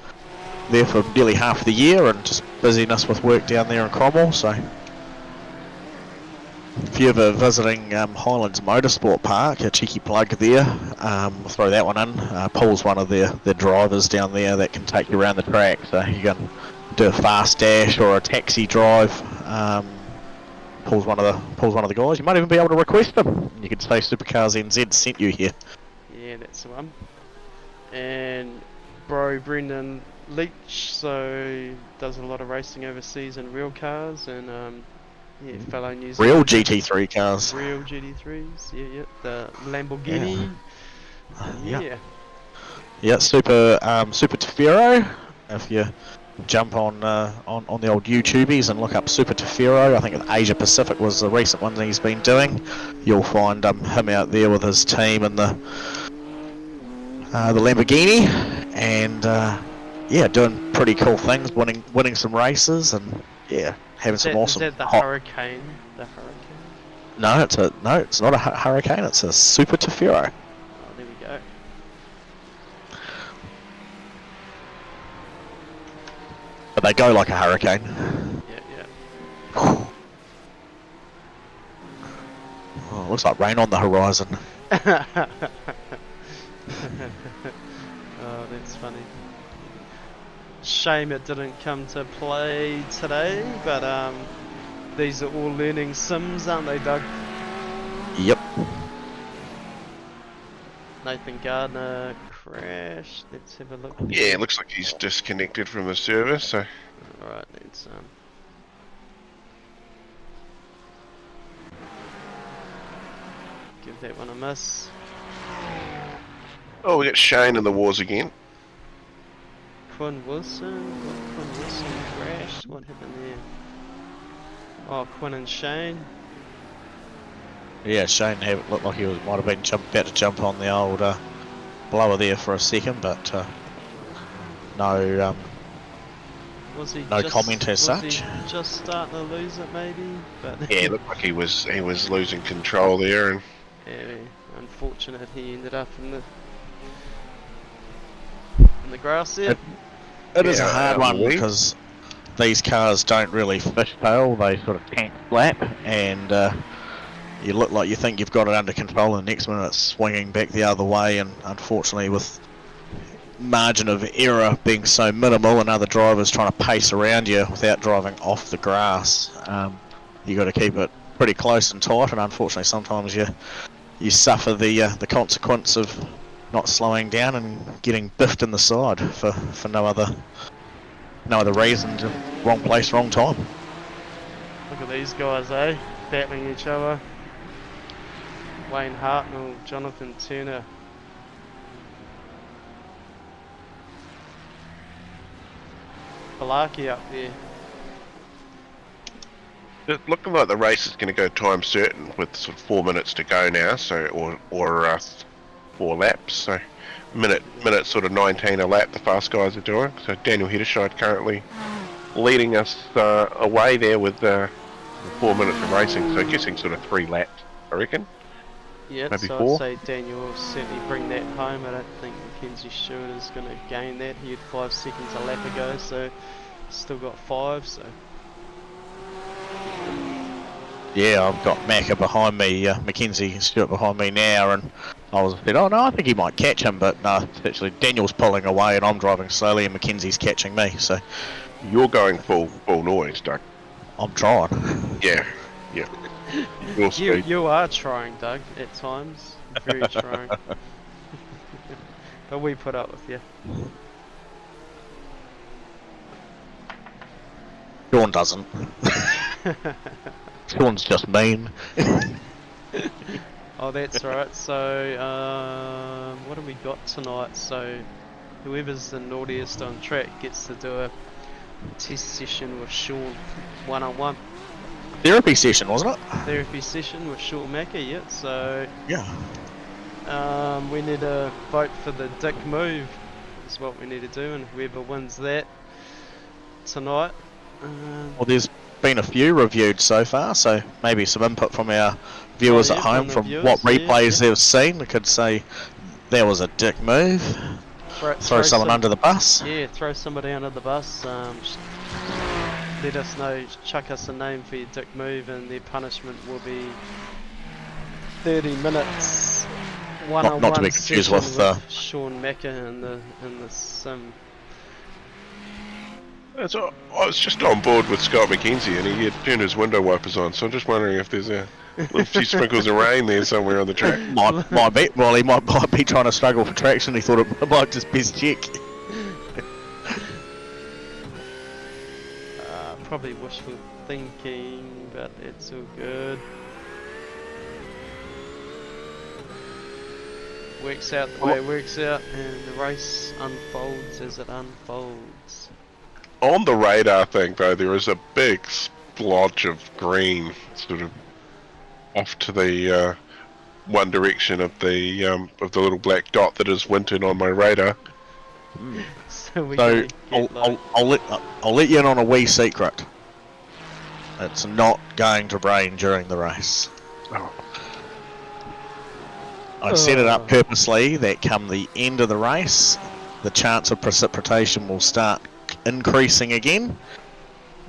there for nearly half the year, and just busyness with work down there in Cromwell. So if you're ever visiting Highlands Motorsport Park, a cheeky plug there, we'll throw that one in. Paul's one of their drivers down there that can take you around the track, so you can do a fast dash or a taxi drive. Paul's one of the guys. You might even be able to request them. You can say SuperCars NZ sent you here. Yeah, that's the one. And bro Brendan Leach, so does a lot of racing overseas in real cars, and yeah, fellow New Zealand. Real GT3 cars. Real GT3s, yeah, the Lamborghini. Yeah. Yeah, Super Tefero. If you jump on the old YouTubies and look up Super Tefero, I think Asia Pacific was the recent one that he's been doing. You'll find him out there with his team and the Lamborghini, and yeah, doing pretty cool things, winning some races, and yeah, having some awesome. Is that the Hurricane? The Hurricane? No, it's not a Hurricane. It's a Super Tefero. Oh, there we go. But they go like a Hurricane. Yeah. Oh, looks like rain on the horizon. Oh, that's funny. Shame it didn't come to play today, but these are all learning sims, aren't they, Doug? Yep. Nathan Gardner crashed. Let's have a look. Yeah, it looks like he's disconnected from the server, so Alright, let's give that one a miss. oh, we got Shane in the wars again. Quinn Wilson crashed. What happened there? Oh, Quinn and Shane. Yeah, Shane looked like he might have been about to jump on the old blower there for a second, but no Was he no just, comment as was such. He just starting to lose it, maybe. But Yeah, it looked like he was losing control there, and yeah, unfortunate he ended up in the grass there. It is a Yeah, hard one we- because these cars don't really fishtail, they sort of tank flap, and you look like you think you've got it under control, and the next minute it's swinging back the other way, and unfortunately with margin of error being so minimal and other drivers trying to pace around you without driving off the grass, you got to keep it pretty close and tight, and unfortunately sometimes you suffer the consequence of not slowing down and getting biffed in the side for no other reason, just wrong place, wrong time. Look at these guys, eh? Battling each other. Wayne Hartnell, Jonathan Turner. Balaki up there. It's looking like the race is going to go time certain with sort of 4 minutes to go now, so or 4 laps. So minute sort of 19 a lap the fast guys are doing. So Daniel Hedderscheid currently leading us away there with 4 minutes of racing. So guessing sort of 3 laps, I reckon. Yeah, maybe so 4. I'd say Daniel will certainly bring that home. I don't think Mackenzie Stewart is going to gain that. He had 5 seconds a lap ago, so still got 5. So yeah, I've got Macca behind me, Mackenzie Stewart behind me now, and I was thinking, oh no, I think he might catch him, but no, actually Daniel's pulling away and I'm driving slowly and Mackenzie's catching me, so... You're going full noise, Doug. I'm trying. Yeah. Your speed. you are trying, Doug, at times. Very trying. But we put up with you. Sean doesn't. Sean's just mean. Oh, that's right. So, what have we got tonight? So, whoever's the naughtiest on track gets to do a test session with Sean, one-on-one. Therapy session, wasn't it? Therapy session with Sean Macca, yeah. So, yeah. We need to vote for the dick move. Is what we need to do, and whoever wins that tonight. Well, there's been a few reviewed so far, so maybe some input from our viewers at home from what replays they've seen. We could say there was a dick move. Throw someone under the bus. Yeah, throw somebody under the bus. Let us know, chuck us a name for your dick move, and their punishment will be 30 minutes. One-on-one not to be confused with Sean Macca in the sim. So I was just on board with Scott McKenzie and he had turned his window wipers on, so I'm just wondering if there's a few sprinkles of rain there somewhere on the track. Might be. Well, he might be trying to struggle for traction. He thought it might just best check. Probably wishful thinking, but it's all good. Works out the way it works out, and the race unfolds as it unfolds. On the radar thing though, there is a big splotch of green sort of off to the one direction of the little black dot that is Winton on my radar. So I'll let you in on a wee secret. It's not going to rain during the race. Oh. I set it up purposely that come the end of the race, the chance of precipitation will start increasing again,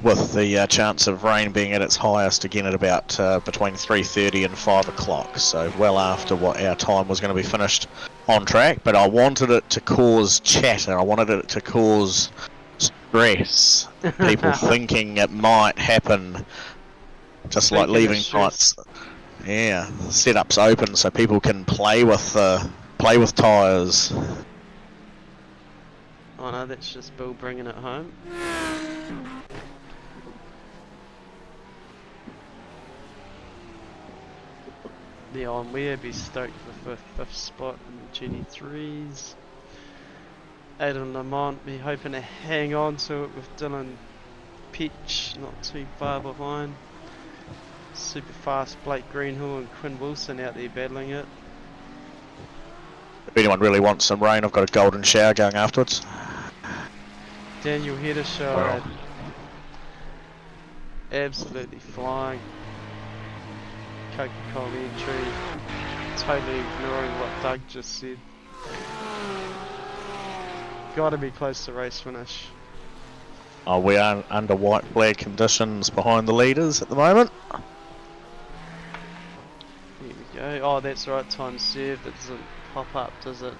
with the chance of rain being at its highest again at about between 3:30 and 5 o'clock, so well after what our time was going to be finished on track. But I wanted it to cause chatter, I wanted it to cause stress, people thinking it might happen, just like leaving nights. Yeah, setups open so people can play with tyres. Oh no, that's just Bill bringing it home. Yeah, and we'll be stoked with the 5th spot in the GT3s. Aidan Lamont be hoping to hang on to it with Dylan Peach not too far behind. Super fast Blake Greenhill and Quinn Wilson out there battling it. If anyone really wants some rain, I've got a golden shower going afterwards. Daniel Hedderscheid, absolutely flying. Coca-Cola entry, totally ignoring what Doug just said. Gotta be close to race finish. Oh, we are under white flag conditions behind the leaders at the moment. Here we go. Oh, that's right, time served. It doesn't pop up, does it?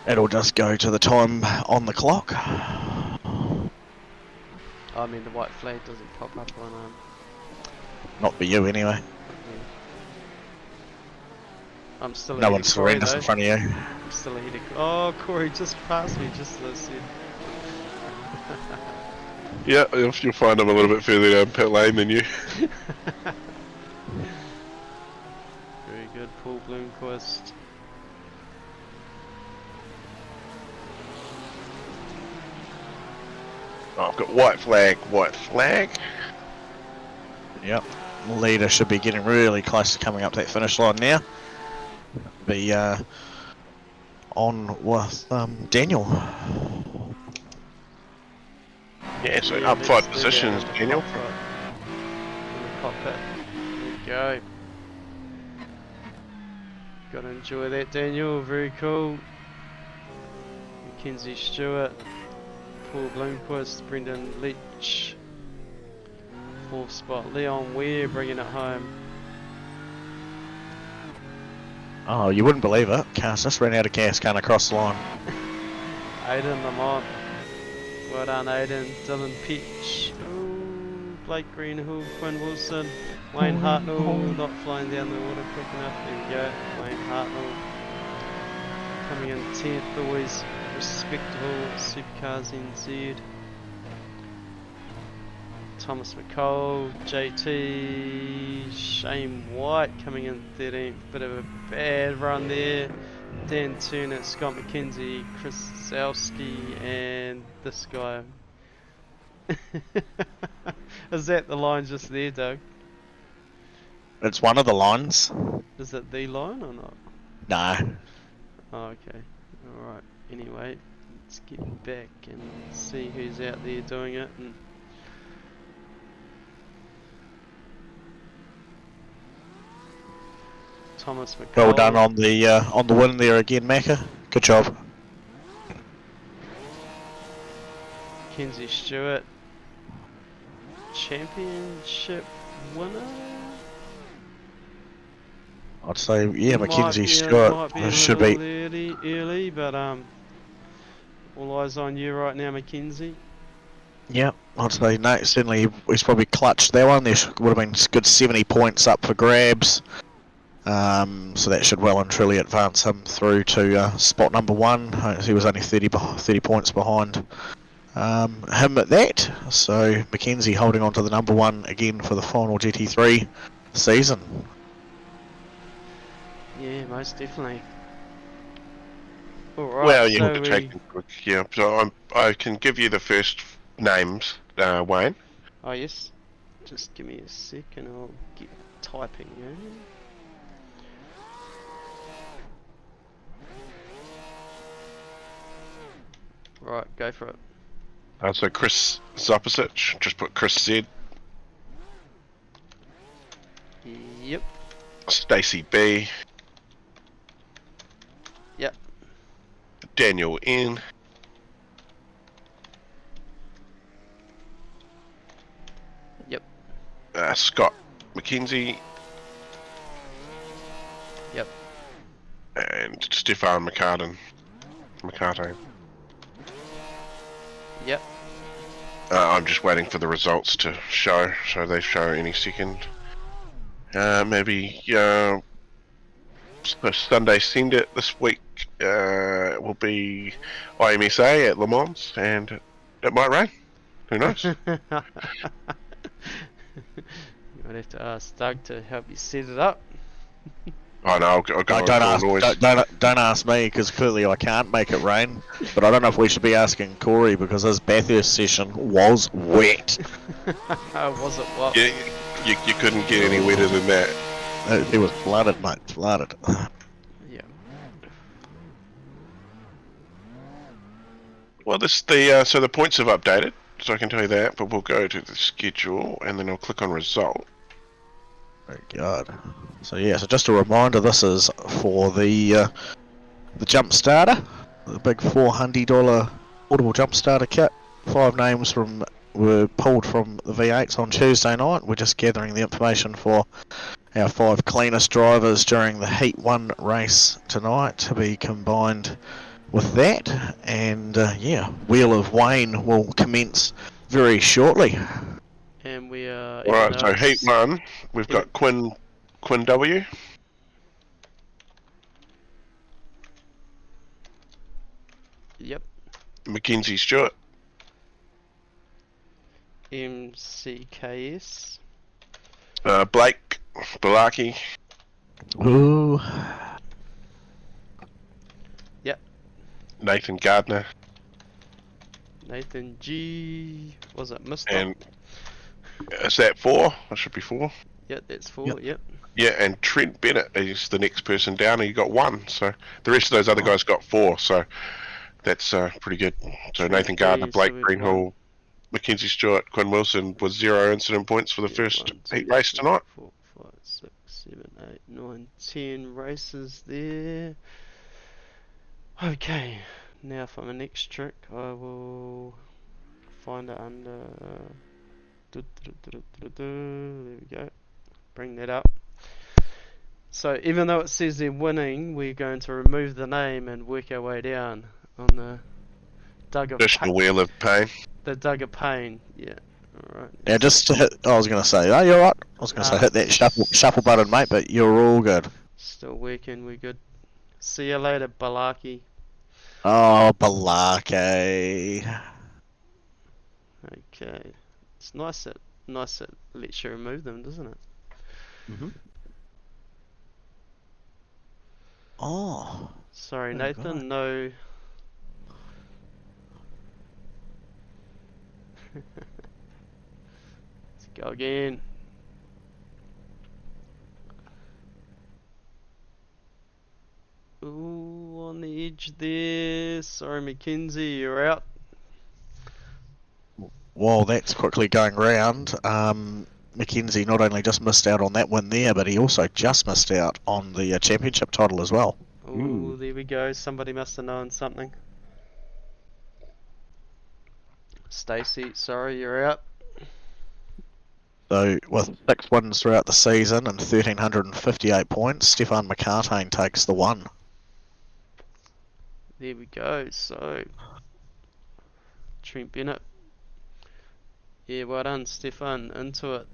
It'll just go to the time on the clock. I mean, the white flag doesn't pop up on Not for you anyway. yeah. I'm still No ahead one's of Corey horrendous though. in front of you. I'm still ahead of Oh, Corey just passed me just as I said. Yeah, you'll find I'm a little bit further down pit lane than you. Very good, Paul Bloomquist. Oh, I've got white flag, white flag. Yep. The leader should be getting really close to coming up that finish line now. Be on with Daniel. Yeah, so Yeah, up let's 5 do positions, that. Daniel. Top right. In the cockpit. There we go. Gotta enjoy that, Daniel. Very cool. Mackenzie Stewart, Paul Bloomquist, Brendan Leach. 4th spot, Leon Ware bringing it home. Oh, you wouldn't believe it. Cars just ran out of gas going across the line. Aiden Lamont. Well done, Aiden. Dylan Peach. Ooh, Blake Greenhill, Quinn Wilson. Wayne Hartnell not flying down the water quick enough. There we go. Wayne Hartnell coming in 10th. Always respectable. SuperCars NZ. Thomas McCall, JT, Shane White coming in 13th. Bit of a bad run there. Dan Turner, Scott McKenzie, Chris Zalski, and this guy. Is that the line just there, Doug? It's one of the lines. Is it the line or not? No. Oh, okay. Alright. Anyway, let's get back and see who's out there doing it. And Thomas McCall. Well done on the win there again, Macca. Good job. Kenzie Stewart, championship winner. I'd say, yeah, Mackenzie Might Stewart be a should little be. early, but all eyes on you right now, Mackenzie. Yeah, I'd say no. Certainly, he's probably clutched that one. There would have been good 70 points up for grabs. So that should well and truly advance him through to spot number 1. He was only 30 points behind him at that. So Mackenzie holding on to the number 1 again for the final GT3 season. Yeah, most definitely. Alright, Well, you so have to take them quick. Yeah, so I can give you the first names, Wayne. Oh yes, just give me a second, I'll get typing, yeah? Right, go for it. So Chris Zopicic, just put Chris Z. Yep. Stacey B. Yep. Daniel N. Yep. Scott McKenzie. Yep. And Stefan McCartan. Yep. I'm just waiting for the results to show, so they show any second. Maybe Sunday send it this week will be IMSA at Le Mans, and it might rain. Who knows? You might have to ask Doug to help you set it up. I know. I'll go Don't ask me, because clearly I can't make it rain. But I don't know if we should be asking Corey, because his Bathurst session was wet. Was it what? Yeah, you couldn't get any wetter than that. It was flooded, mate. Flooded. Yeah. Well, so the points have updated, so I can tell you that. But we'll go to the schedule, and then I'll click on result. Very good. So yeah, so just a reminder, this is for the jump starter, the big $400 portable jump starter kit. 5 names were pulled from the V8s on Tuesday night. We're just gathering the information for our 5 cleanest drivers during the Heat 1 race tonight to be combined with that. And yeah, Wheel of Wayne will commence very shortly. And we are. Alright, so Heat 1, we've got Quinn W. Yep. Mackenzie Stewart. MCKS. Blake Balaki. Ooh. Yep. Nathan Gardner. Nathan G. Was it Mr.? And is that 4? That should be 4. Yep, that's 4. Yep. Yeah, and Trent Bennett is the next person down. He got 1. So the rest of those other guys got 4. So that's pretty good. So Nathan Gardner, Blake Greenhall, Mackenzie Stewart, Quinn Wilson was 0 incident points for the first 8 race tonight. 4, 5, 6, 7, 8, 9, 10 races there. Okay, now for my next trick, I will find it under. There we go. Bring that up. So even though it says they're winning, we're going to remove the name and work our way down on the Additional Wheel of Pain. The Dug of Pain, yeah. Alright. Yeah, just to hit, I was going to say, oh, you're right. I was going to say, hit that shuffle button, mate, but you're all good. Still working, we're good. See you later, Balaki. Oh, Balaki. Okay. It's nice it lets you remove them, doesn't it? Mm-hmm. Oh. Sorry, Oh, Nathan, God. no. Let's go again. Ooh, on the edge there. Sorry, Mackenzie, you're out. While that's quickly going round, Mackenzie not only just missed out on that win there, but he also just missed out on the championship title as well. Ooh, there we go. Somebody must have known something. Stacey, sorry, you're out. So, with 6 wins throughout the season and 1,358 points, Stefan McCartane takes the 1. There we go. So, Trent Bennett. Yeah, well done, Stefan. Into it.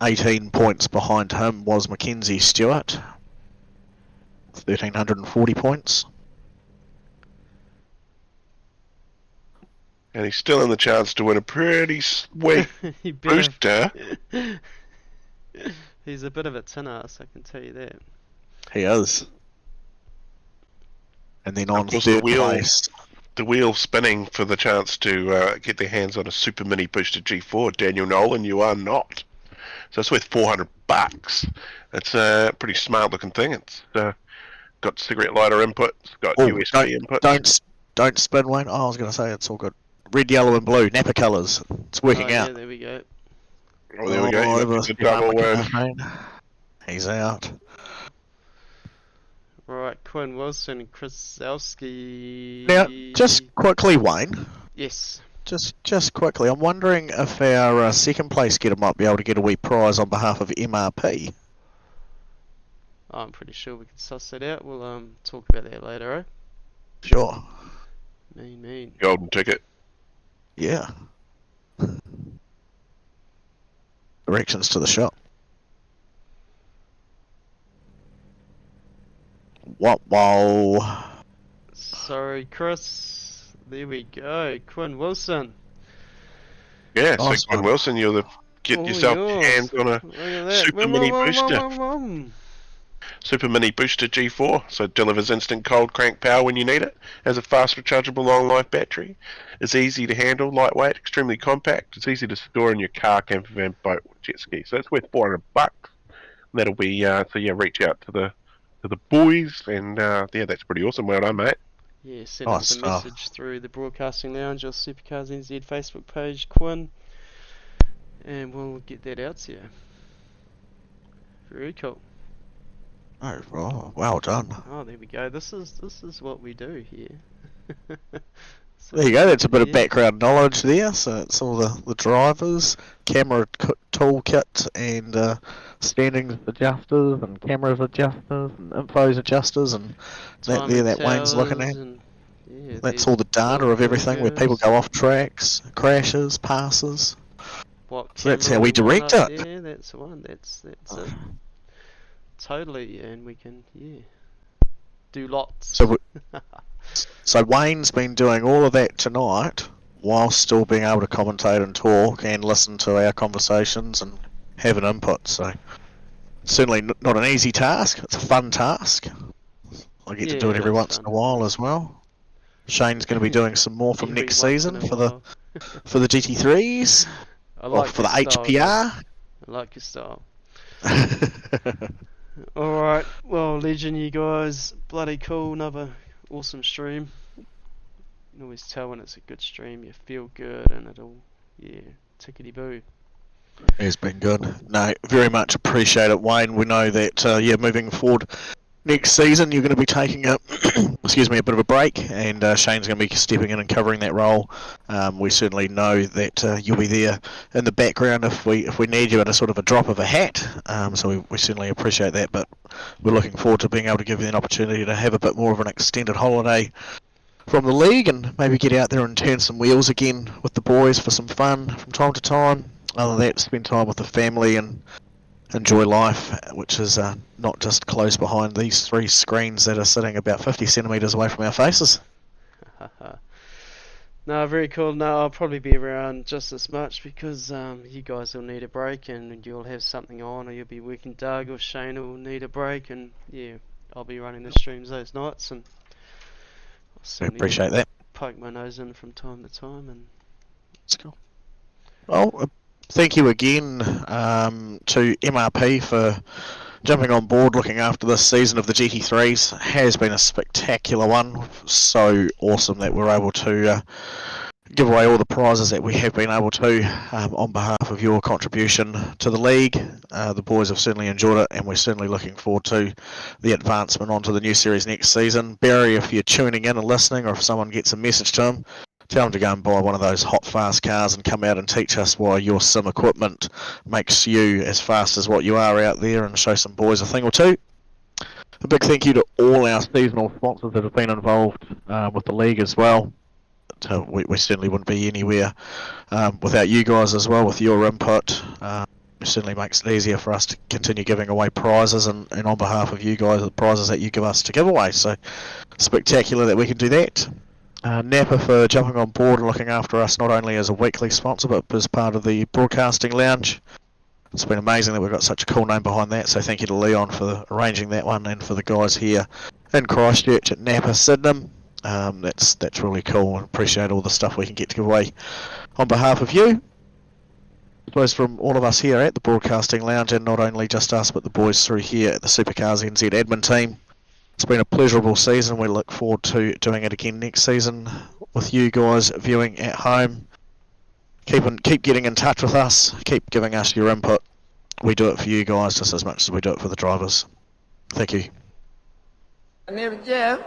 18 points behind him was Mackenzie Stewart. 1,340 points. And he's still in the chance to win a pretty sweet booster. He's a bit of a tin ass, I can tell you that. He is. And then on course, third place. The wheel spinning for the chance to get their hands on a Super Mini Booster G4. Daniel Nolan, you are not. So it's worth $400. It's a pretty smart looking thing. It's got cigarette lighter input. It's got USB input. Don't spin, Wayne. Oh, I was going to say it's all good. Red, yellow, and blue. Napa colours. It's working out. Yeah, there we go. Oh, there we go. The double He's out. Right, Quinn Wilson and Chris Zalski. Now, just quickly, Wayne. Yes. Just quickly, I'm wondering if our second place getter might be able to get a wee prize on behalf of MRP. I'm pretty sure we can suss that out. We'll talk about that later, eh? Sure. Mean. Golden ticket. Yeah. Directions to the shop. Whoa. Sorry, Chris. There we go. Quinn Wilson. Yeah, Nice so Quinn one. Wilson, you'll get yourself your hands on a Super Mini Booster. Super Mini Booster G4, so it delivers instant cold crank power when you need it. Has a fast rechargeable long life battery. It's easy to handle, lightweight, extremely compact. It's easy to store in your car, camper van, boat, or jet ski. So it's worth $400. That'll be reach out to the boys, and that's pretty awesome. Well done, mate. Yeah, send us a message through the Broadcasting Lounge or SuperCars NZ Facebook page, Quinn, and we'll get that out to you. Very cool. Oh, well done. Oh, there we go. This is what we do here. There you go, that's a bit of Yeah. background knowledge there. So it's all the drivers, camera toolkit, and standings adjusters, and cameras adjusters, and infos adjusters, and that there Timing that Wayne's looking towers at. and yeah, That's there's all the data oil of fill everything where people curves, go off tracks, crashes, passes. what So that's camera how we want direct up it. there, that's the one, that's it. Totally, and we can, do lots. So Wayne's been doing all of that tonight while still being able to commentate and talk and listen to our conversations and have an input. So certainly not an easy task. It's a fun task. I get to do it every it's once in a fun. while as well. Shane's going to be doing some more from Every next once season in a for while. the GT3s I or like for your the style, HPR. Doc. I like your style. Alright, well, legend, you guys. Bloody cool, another awesome stream. You can always tell when it's a good stream, you feel good, and it'll, tickety boo. It's been good. No, very much appreciate it, Wayne. We know that, moving forward next season, you're going to be taking a, excuse me, a bit of a break, and Shane's going to be stepping in and covering that role. We certainly know that you'll be there in the background if we need you at a sort of a drop of a hat. So we certainly appreciate that, but we're looking forward to being able to give you an opportunity to have a bit more of an extended holiday from the league and maybe get out there and turn some wheels again with the boys for some fun from time to time. Other than that, spend time with the family and enjoy life, which is not just close behind these three screens that are sitting about 50 centimetres away from our faces. No, very cool. No, I'll probably be around just as much because you guys will need a break and you'll have something on, or you'll be working. Doug or Shane will need a break, and I'll be running the streams those nights, and I'll I certainly appreciate that. poke my nose in from time to time. And That's cool. Well, thank you again to MRP for jumping on board, looking after this season of the GT3s. It has been a spectacular one. So awesome that we're able to give away all the prizes that we have been able to on behalf of your contribution to the league. The boys have certainly enjoyed it, and we're certainly looking forward to the advancement onto the new series next season. Barry, if you're tuning in and listening, or if someone gets a message to him, tell him to go and buy one of those hot, fast cars and come out and teach us why your sim equipment makes you as fast as what you are out there, and show some boys a thing or two. A big thank you to all our seasonal sponsors that have been involved with the league as well. We certainly wouldn't be anywhere without you guys as well, with your input. It certainly makes it easier for us to continue giving away prizes, and on behalf of you guys, the prizes that you give us to give away. So spectacular that we can do that. Napa for jumping on board and looking after us not only as a weekly sponsor but as part of the broadcasting lounge. It's been amazing that we've got such a cool name behind that, so thank you to Leon for arranging that one, and for the guys here in Christchurch at Napa Sydenham. That's really cool. I appreciate all the stuff we can get to give away on behalf of you. I suppose from all of us here at the broadcasting lounge, and not only just us but the boys through here at the SuperCars NZ admin team, it's been a pleasurable season. We look forward to doing it again next season with you guys viewing at home. Keep getting in touch with us. Keep giving us your input. We do it for you guys just as much as we do it for the drivers. Thank you. My name is Jeff.